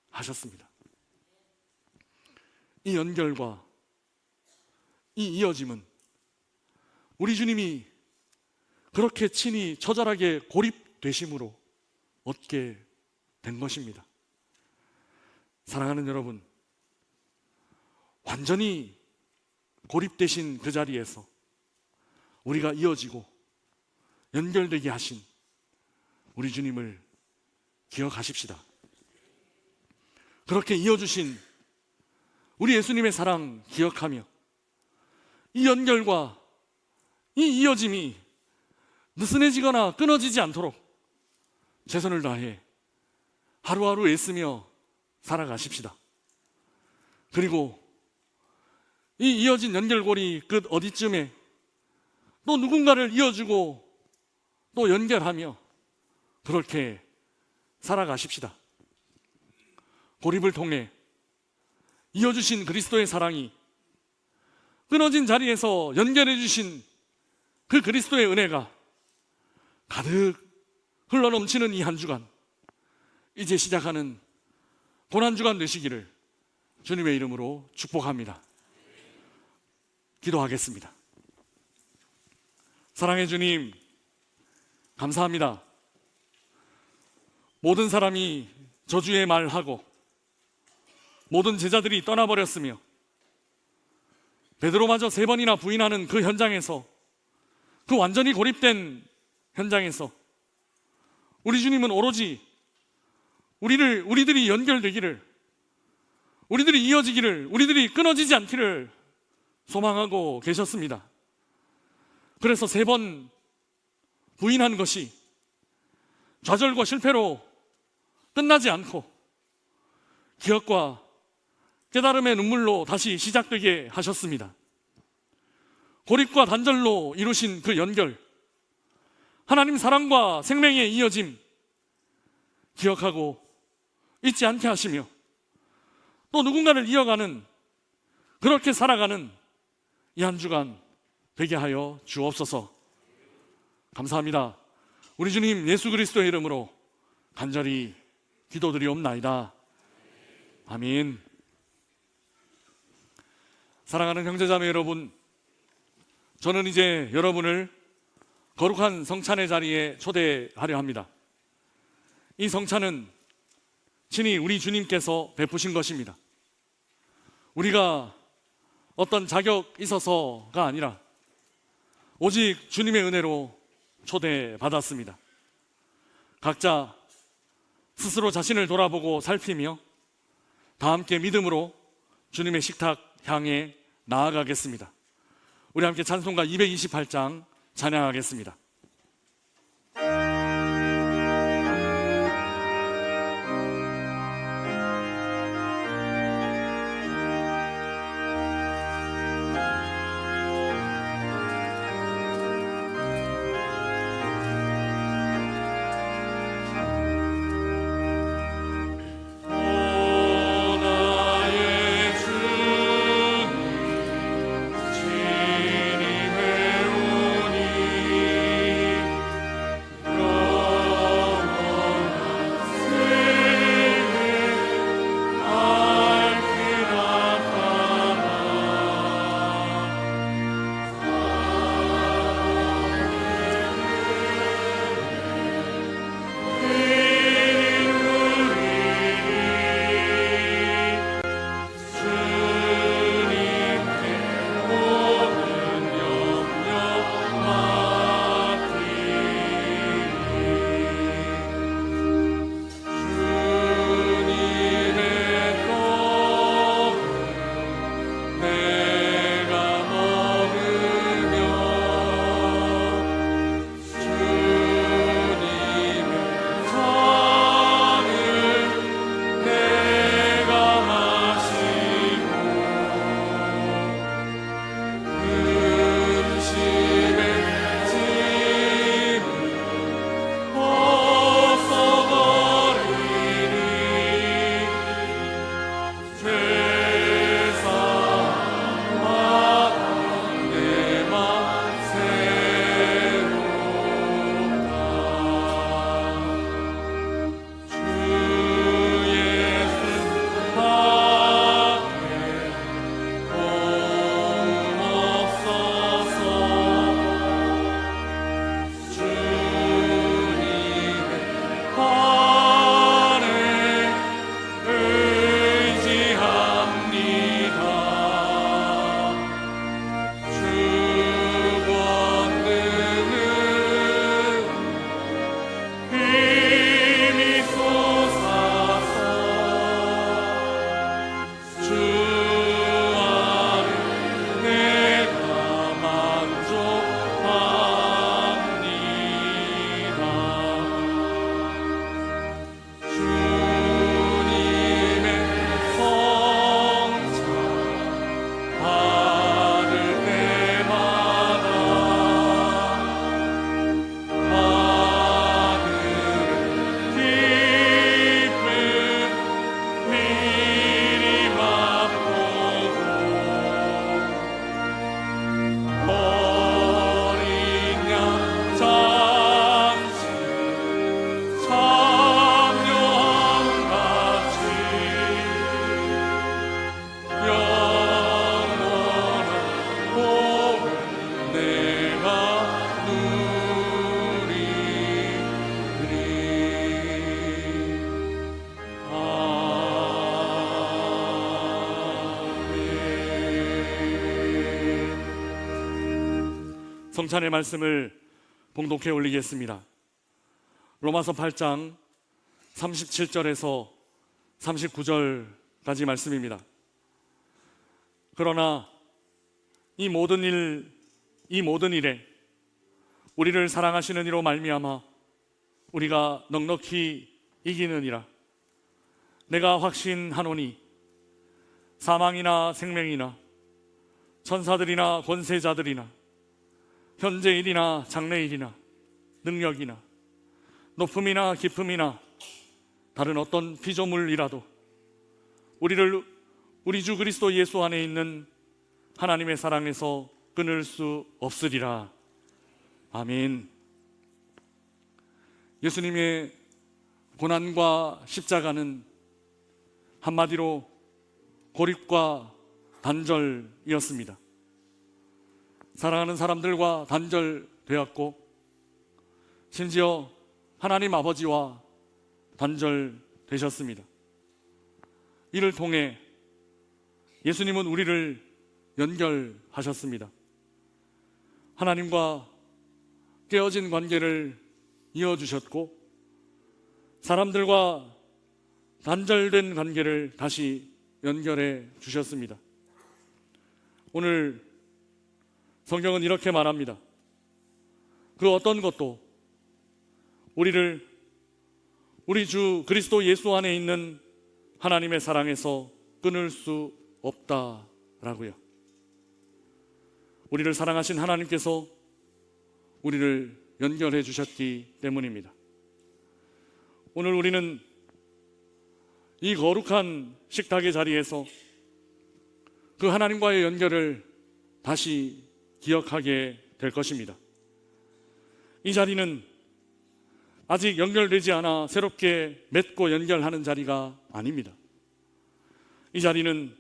하셨습니다. 이 연결과 이 이어짐은 우리 주님이 그렇게 친히 처절하게 고립되심으로 얻게 된 것입니다. 사랑하는 여러분, 완전히 고립되신 그 자리에서 우리가 이어지고 연결되게 하신 우리 주님을 기억하십시다. 그렇게 이어주신 우리 예수님의 사랑 기억하며 이 연결과 이 이어짐이 느슨해지거나 끊어지지 않도록 최선을 다해 하루하루 애쓰며 살아가십시다. 그리고 이 이어진 연결고리 끝 어디쯤에 또 누군가를 이어주고 또 연결하며 그렇게 살아가십시다. 고립을 통해 이어주신 그리스도의 사랑이 끊어진 자리에서 연결해 주신 그 그리스도의 은혜가 가득 흘러넘치는 이 한 주간, 이제 시작하는 고난주간 되시기를 주님의 이름으로 축복합니다. 기도하겠습니다. 사랑의 주님, 감사합니다. 모든 사람이 저주의 말하고 모든 제자들이 떠나버렸으며 베드로마저 3번이나 부인하는 그 현장에서, 그 완전히 고립된 현장에서 우리 주님은 오로지 우리들이 연결되기를, 우리들이 이어지기를, 우리들이 끊어지지 않기를 소망하고 계셨습니다. 그래서 3번 부인한 것이 좌절과 실패로 끝나지 않고 기억과 깨달음의 눈물로 다시 시작되게 하셨습니다. 고립과 단절로 이루신 그 연결, 하나님 사랑과 생명의 이어짐 기억하고 잊지 않게 하시며 또 누군가를 이어가는, 그렇게 살아가는 이 한 주간 되게 하여 주옵소서. 감사합니다. 우리 주님 예수 그리스도의 이름으로 간절히 기도드리옵나이다. 아멘. 사랑하는 형제자매 여러분, 저는 이제 여러분을 거룩한 성찬의 자리에 초대하려 합니다. 이 성찬은 친히 우리 주님께서 베푸신 것입니다. 우리가 어떤 자격 있어서가 아니라 오직 주님의 은혜로 초대받았습니다. 각자 스스로 자신을 돌아보고 살피며 다 함께 믿음으로 주님의 식탁 향해 나아가겠습니다. 우리 함께 찬송가 228장 찬양하겠습니다. 주님, 주님 성찬의 말씀을 봉독해 올리겠습니다. 로마서 8장 37절에서 39절까지 말씀입니다. 그러나 이 모든 일에 우리를 사랑하시는 이로 말미암아 우리가 넉넉히 이기느니라. 내가 확신하노니 사망이나 생명이나 천사들이나 권세자들이나 현재일이나 장래일이나 능력이나 높음이나 깊음이나 다른 어떤 피조물이라도 우리 주 그리스도 예수 안에 있는 하나님의 사랑에서 끊을 수 없으리라. 아멘. 예수님의 고난과 십자가는 한마디로 고립과 단절이었습니다. 사랑하는 사람들과 단절되었고 심지어 하나님 아버지와 단절되셨습니다. 이를 통해 예수님은 우리를 연결하셨습니다. 하나님과 깨어진 관계를 이어주셨고 사람들과 단절된 관계를 다시 연결해 주셨습니다. 오늘 성경은 이렇게 말합니다. 그 어떤 것도 우리를 우리 주 그리스도 예수 안에 있는 하나님의 사랑에서 끊을 수 없다라고요. 우리를 사랑하신 하나님께서 우리를 연결해 주셨기 때문입니다. 오늘 우리는 이 거룩한 식탁의 자리에서 그 하나님과의 연결을 다시 기억하게 될 것입니다. 이 자리는 아직 연결되지 않아 새롭게 맺고 연결하는 자리가 아닙니다. 이 자리는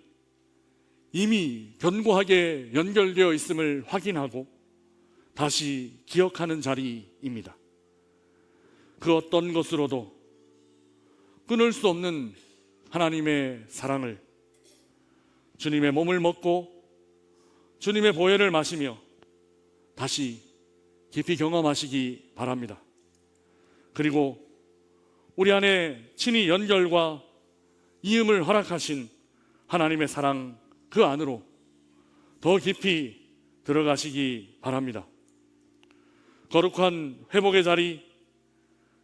이미 견고하게 연결되어 있음을 확인하고 다시 기억하는 자리입니다. 그 어떤 것으로도 끊을 수 없는 하나님의 사랑을 주님의 몸을 먹고 주님의 보혈을 마시며 다시 깊이 경험하시기 바랍니다. 그리고 우리 안에 친히 연결과 이음을 허락하신 하나님의 사랑 그 안으로 더 깊이 들어가시기 바랍니다. 거룩한 회복의 자리,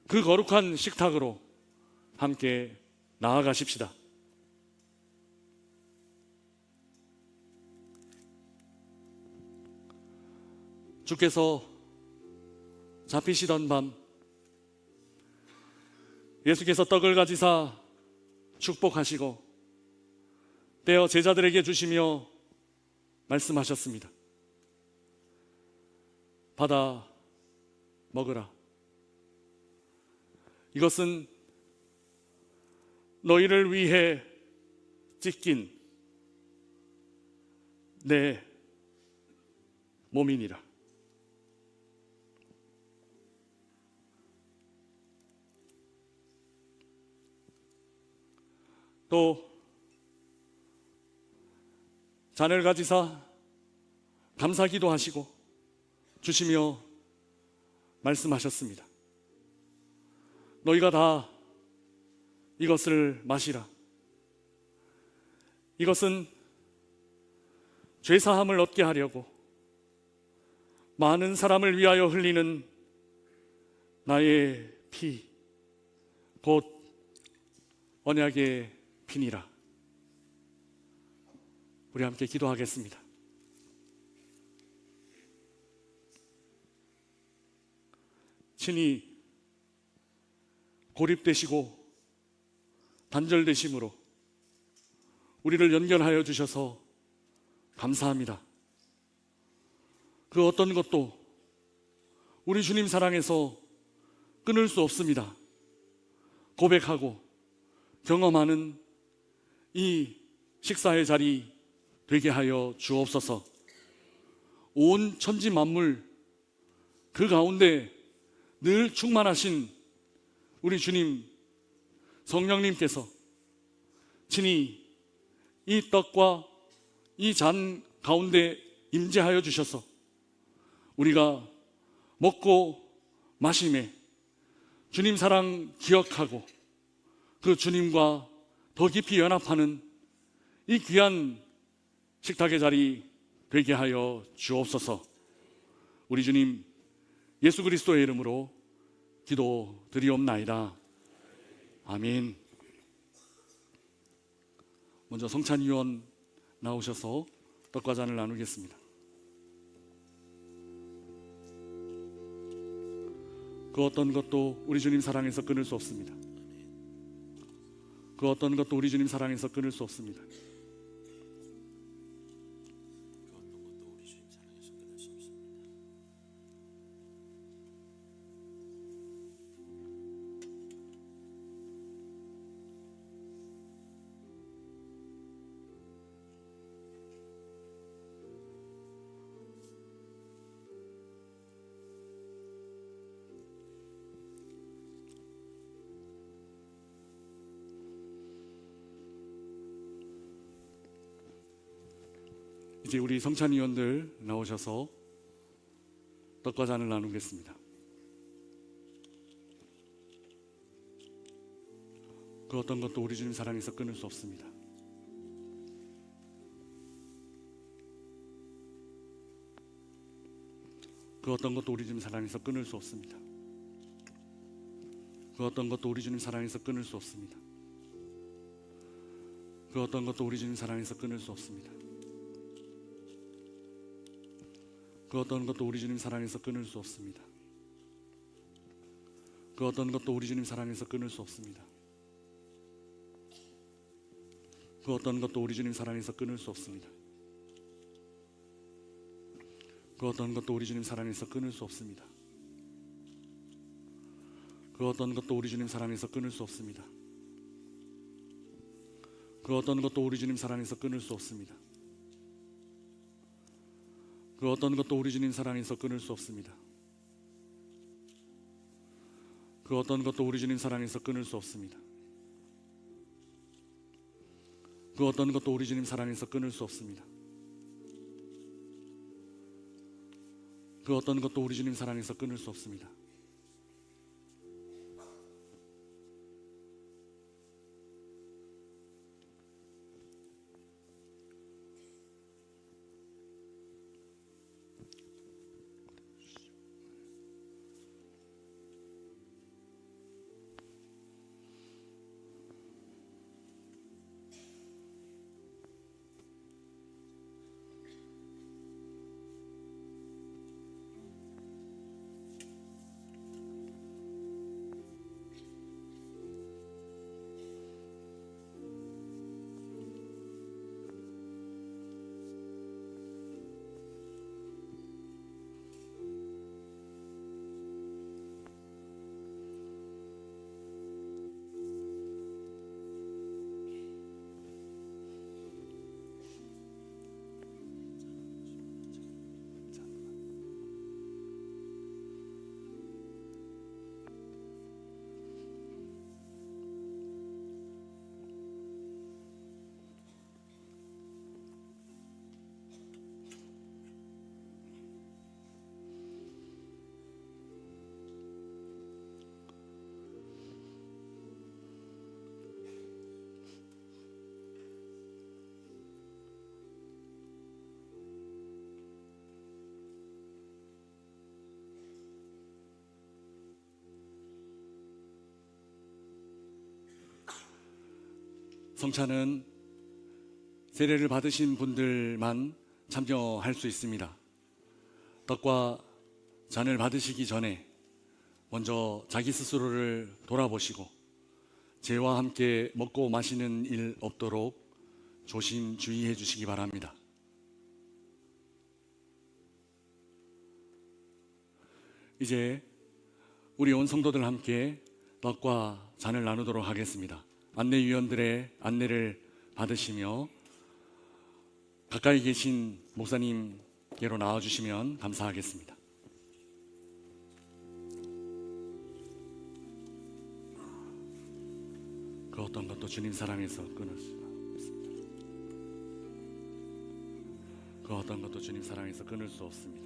그 거룩한 식탁으로 함께 나아가십시다. 주께서 잡히시던 밤 예수께서 떡을 가지사 축복하시고 떼어 제자들에게 주시며 말씀하셨습니다. 받아 먹으라. 이것은 너희를 위해 찢긴 내 몸이니라. 또 잔을 가지사 감사기도 하시고 주시며 말씀하셨습니다. 너희가 다 이것을 마시라. 이것은 죄사함을 얻게 하려고 많은 사람을 위하여 흘리는 나의 피, 곧 언약의 피니라. 우리 함께 기도하겠습니다. 친히 고립되시고 단절되심으로 우리를 연결하여 주셔서 감사합니다. 그 어떤 것도 우리 주님 사랑에서 끊을 수 없습니다. 고백하고 경험하는 이 식사의 자리 되게 하여 주옵소서. 온 천지 만물 그 가운데 늘 충만하신 우리 주님 성령님께서 친히 이 떡과 이 잔 가운데 임재하여 주셔서 우리가 먹고 마심에 주님 사랑 기억하고 그 주님과 더 깊이 연합하는 이 귀한 식탁의 자리 되게 하여 주옵소서. 우리 주님 예수 그리스도의 이름으로 기도드리옵나이다. 아멘. 먼저 성찬 위원 나오셔서 떡과 잔을 나누겠습니다. 그 어떤 것도 우리 주님 사랑에서 끊을 수 없습니다. 그 어떤 것도 우리 주님 사랑에서 끊을 수 없습니다. 이제 우리 성찬위원들 나오셔서 떡과 잔을 나누겠습니다. 그 어떤 것도 우리 주님 사랑에서 끊을 수 없습니다. 그 어떤 것도 우리 주님 사랑에서 끊을 수 없습니다. 그 어떤 것도 우리 주님 사랑에서 끊을 수 없습니다. 그 어떤 것도 우리 주님 사랑에서 끊을 수 없습니다. 그 어떤 것도 우리 주님 사랑에서 끊을 수 없습니다. 그 어떤 것도 우리 주님 사랑에서 끊을 수 없습니다. 그 어떤 것도 우리 주님 사랑에서 끊을 수 없습니다. 그 어떤 것도 우리 주님 사랑에서 끊을 수 없습니다. 그 어떤 것도 우리 주님 사랑에서 끊을 수 없습니다. 그 어떤 것도 우리 주님 사랑에서 끊을 수 없습니다. 그 어떤 것도 우리 주님 사랑에서 끊을 수 없습니다. 그 어떤 것도 우리 주님 사랑에서 끊을 수 없습니다. 그 어떤 것도 우리 주님 사랑에서 끊을 수 없습니다. 그 어떤 것도 우리 주님 사랑에서 끊을 수 없습니다. 성찬은 세례를 받으신 분들만 참여할 수 있습니다. 떡과 잔을 받으시기 전에 먼저 자기 스스로를 돌아보시고 죄와 함께 먹고 마시는 일 없도록 조심 주의해 주시기 바랍니다. 이제 우리 온 성도들 함께 떡과 잔을 나누도록 하겠습니다. 안내위원들의 안내를 받으시며 가까이 계신 목사님께로 나와주시면 감사하겠습니다. 그 어떤 것도 주님 사랑에서 끊을 수 없습니다. 그 어떤 것도 주님 사랑에서 끊을 수 없습니다.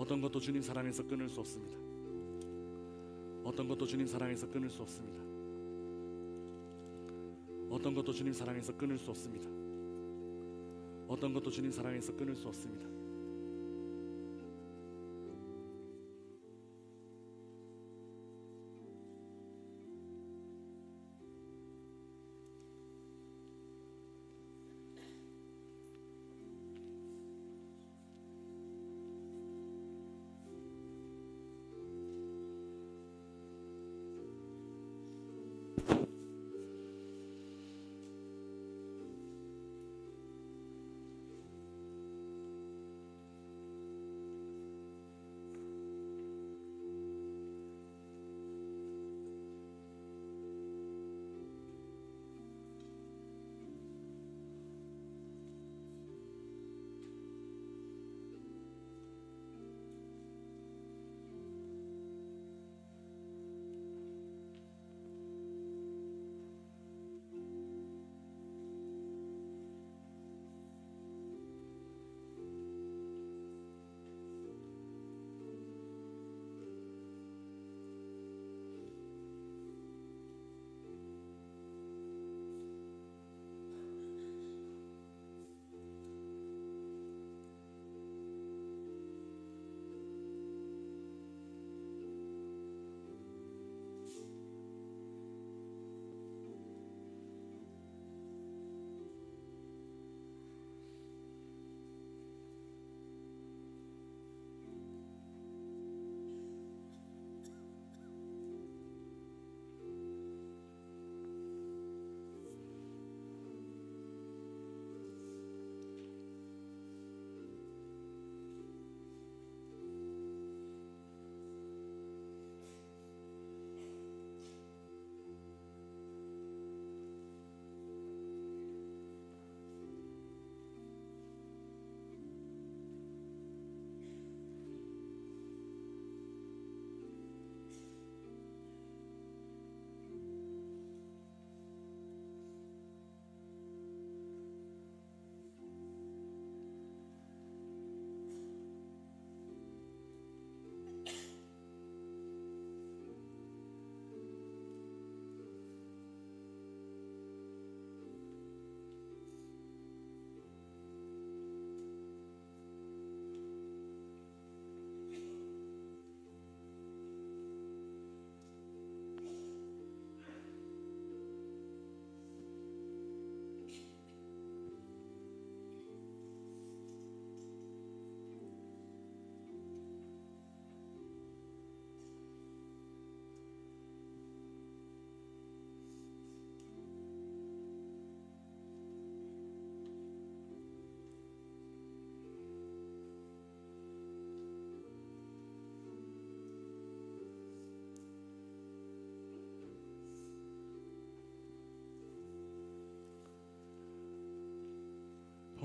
어떤 것도 주님 사랑에서 끊을 수 없습니다. 어떤 것도 주님 사랑에서 끊을 수 없습니다. 어떤 것도 주님 사랑에서 끊을 수 없습니다. 어떤 것도 주님 사랑에서 끊을 수 없습니다.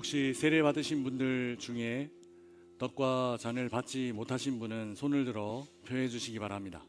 혹시 세례 받으신 분들 중에 떡과 잔을 받지 못하신 분은 손을 들어 표해 주시기 바랍니다.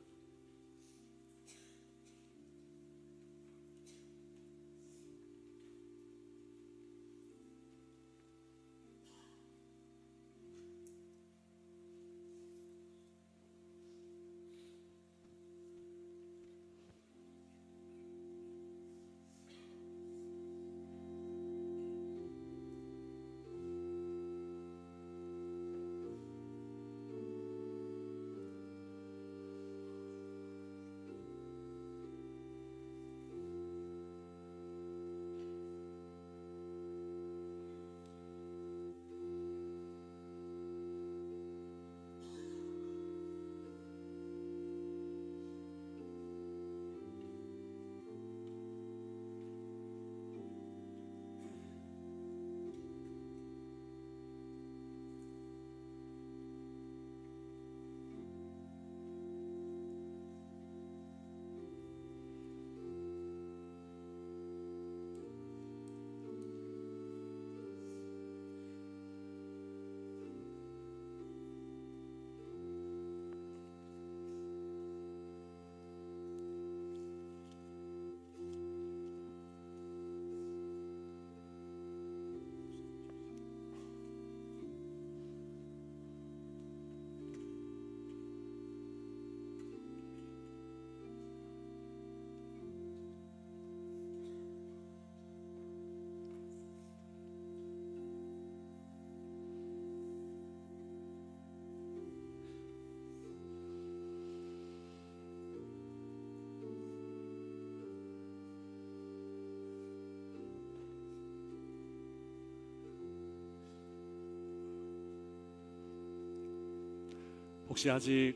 혹시 아직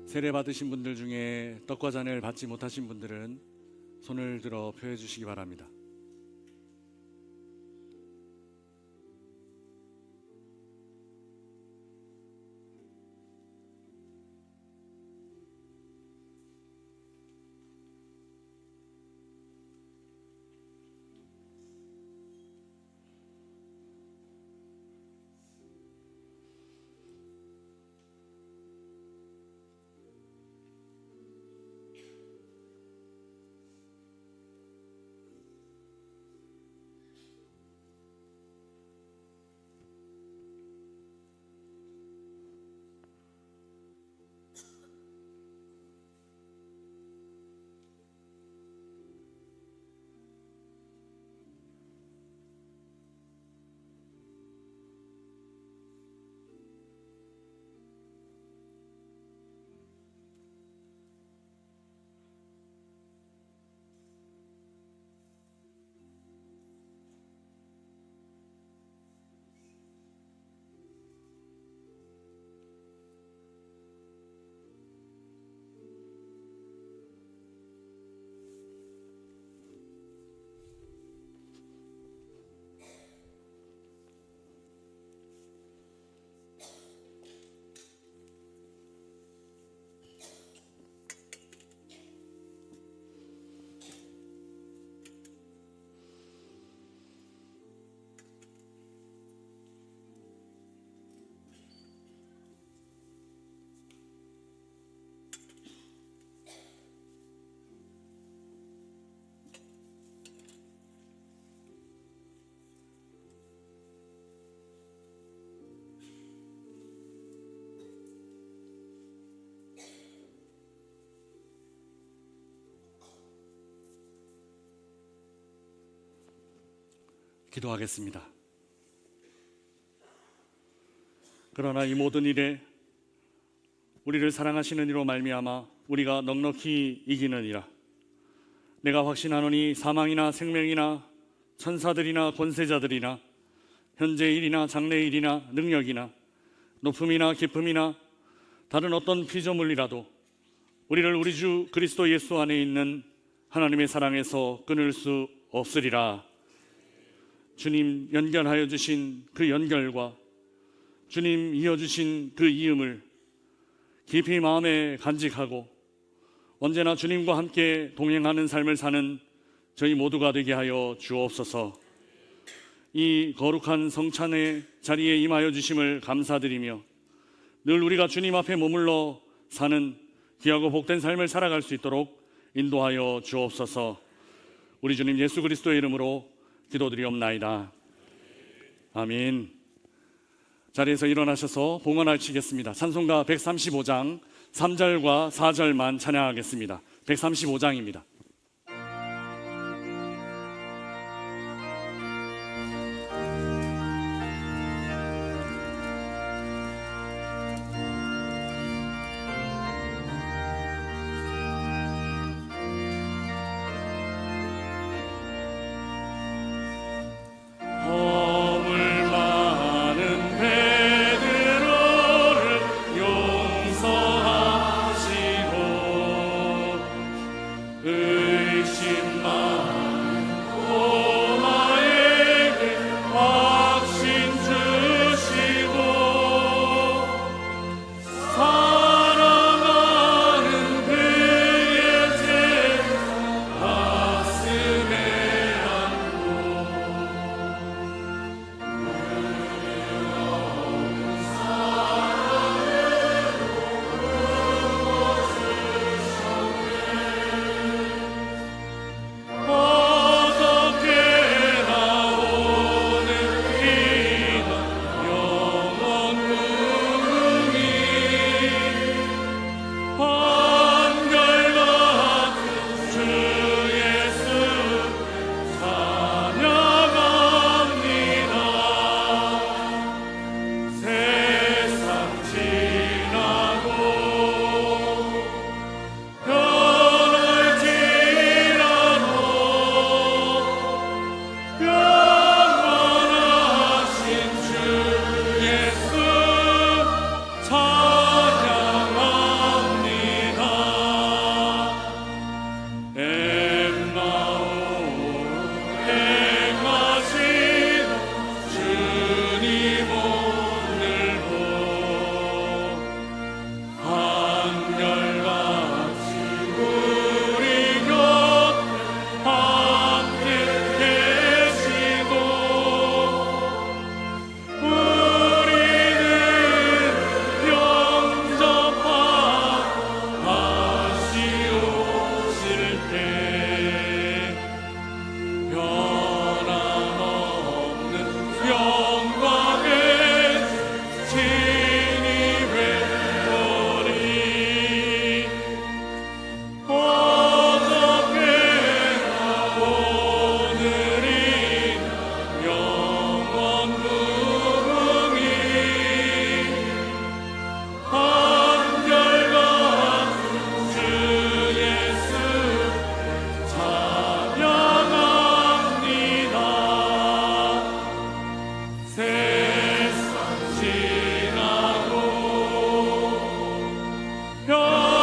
세례 받으신 분들 중에 떡과 잔을 받지 못하신 분들은 손을 들어 표해 주시기 바랍니다. 기도하겠습니다. 그러나 이 모든 일에 우리를 사랑하시는 이로 말미암아 우리가 넉넉히 이기느니라. 내가 확신하노니 사망이나 생명이나 천사들이나 권세자들이나 현재 일이나 장래 일이나 능력이나 높음이나 깊음이나 다른 어떤 피조물이라도 우리를 우리 주 그리스도 예수 안에 있는 하나님의 사랑에서 끊을 수 없으리라. 주님 연결하여 주신 그 연결과 주님 이어주신 그 이음을 깊이 마음에 간직하고 언제나 주님과 함께 동행하는 삶을 사는 저희 모두가 되게 하여 주옵소서. 이 거룩한 성찬의 자리에 임하여 주심을 감사드리며 늘 우리가 주님 앞에 머물러 사는 귀하고 복된 삶을 살아갈 수 있도록 인도하여 주옵소서. 우리 주님 예수 그리스도의 이름으로 기도드리옵나이다. 아멘. 자리에서 일어나셔서 봉헌을 치겠습니다. 찬송가 135장 3절과 4절만 찬양하겠습니다. 135장입니다. 그 세상 지나도 변할지라도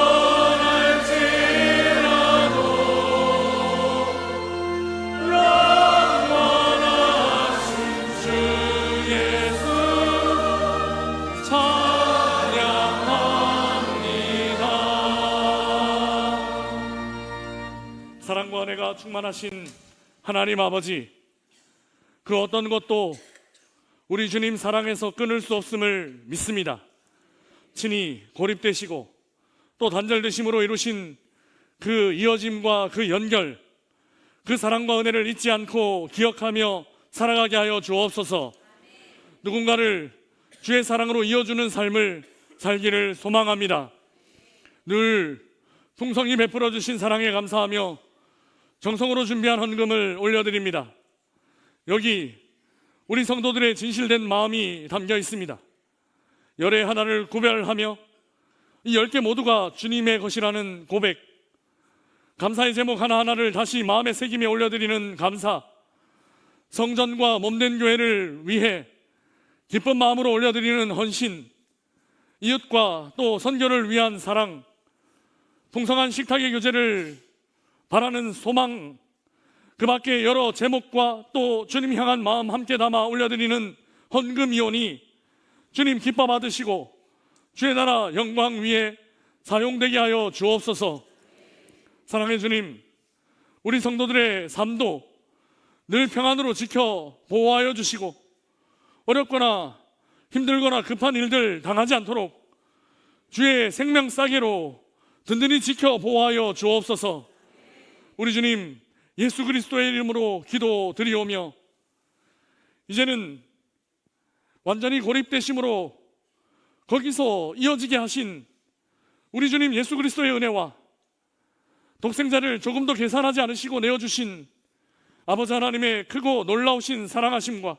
영원하신 주 예수 찬양합니다. 사랑과 은혜가 충만하신 하나님 아버지, 그 어떤 것도 우리 주님 사랑에서 끊을 수 없음을 믿습니다. 친히 고립되시고 또 단절되심으로 이루신 그 이어짐과 그 연결, 그 사랑과 은혜를 잊지 않고 기억하며 살아가게 하여 주옵소서. 누군가를 주의 사랑으로 이어주는 삶을 살기를 소망합니다. 늘 풍성히 베풀어 주신 사랑에 감사하며 정성으로 준비한 헌금을 올려드립니다. 여기 우리 성도들의 진실된 마음이 담겨 있습니다. 열의 하나를 구별하며 이 10개 모두가 주님의 것이라는 고백, 감사의 제목 하나하나를 다시 마음에 새기며 올려드리는 감사, 성전과 몸된 교회를 위해 기쁜 마음으로 올려드리는 헌신, 이웃과 또 선교를 위한 사랑, 풍성한 식탁의 교제를 바라는 소망, 그 밖에 여러 제목과 또 주님 향한 마음 함께 담아 올려드리는 헌금이오니 주님 기뻐 받으시고 주의 나라 영광 위에 사용되게 하여 주옵소서. 사랑의 주님, 우리 성도들의 삶도 늘 평안으로 지켜 보호하여 주시고 어렵거나 힘들거나 급한 일들 당하지 않도록 주의 생명 싸개로 든든히 지켜 보호하여 주옵소서. 우리 주님 예수 그리스도의 이름으로 기도드리오며 이제는 완전히 고립되심으로 거기서 이어지게 하신 우리 주님 예수 그리스도의 은혜와 독생자를 조금도 계산하지 않으시고 내어주신 아버지 하나님의 크고 놀라우신 사랑하심과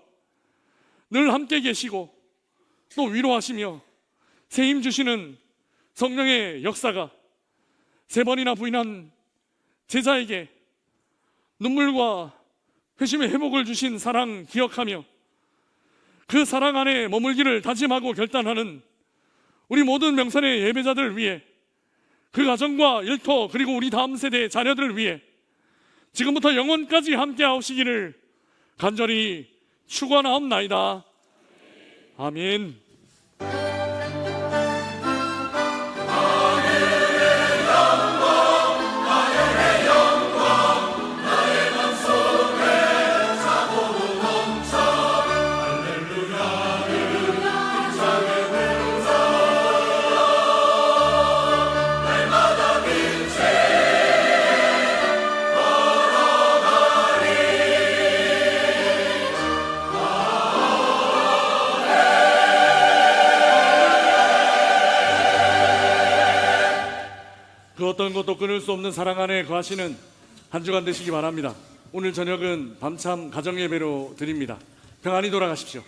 늘 함께 계시고 또 위로하시며 새 힘 주시는 성령의 역사가 3번이나 부인한 제자에게 눈물과 회심의 회복을 주신 사랑 기억하며 그 사랑 안에 머물기를 다짐하고 결단하는 우리 모든 명산의 예배자들을 위해, 그 가정과 일터 그리고 우리 다음 세대의 자녀들을 위해 지금부터 영원까지 함께 하시기를 간절히 축원하옵나이다. 아멘. 그 어떤 것도 끊을 수 없는 사랑 안에 거하시는 한 주간 되시기 바랍니다. 오늘 저녁은 밤참 가정예배로 드립니다. 평안히 돌아가십시오.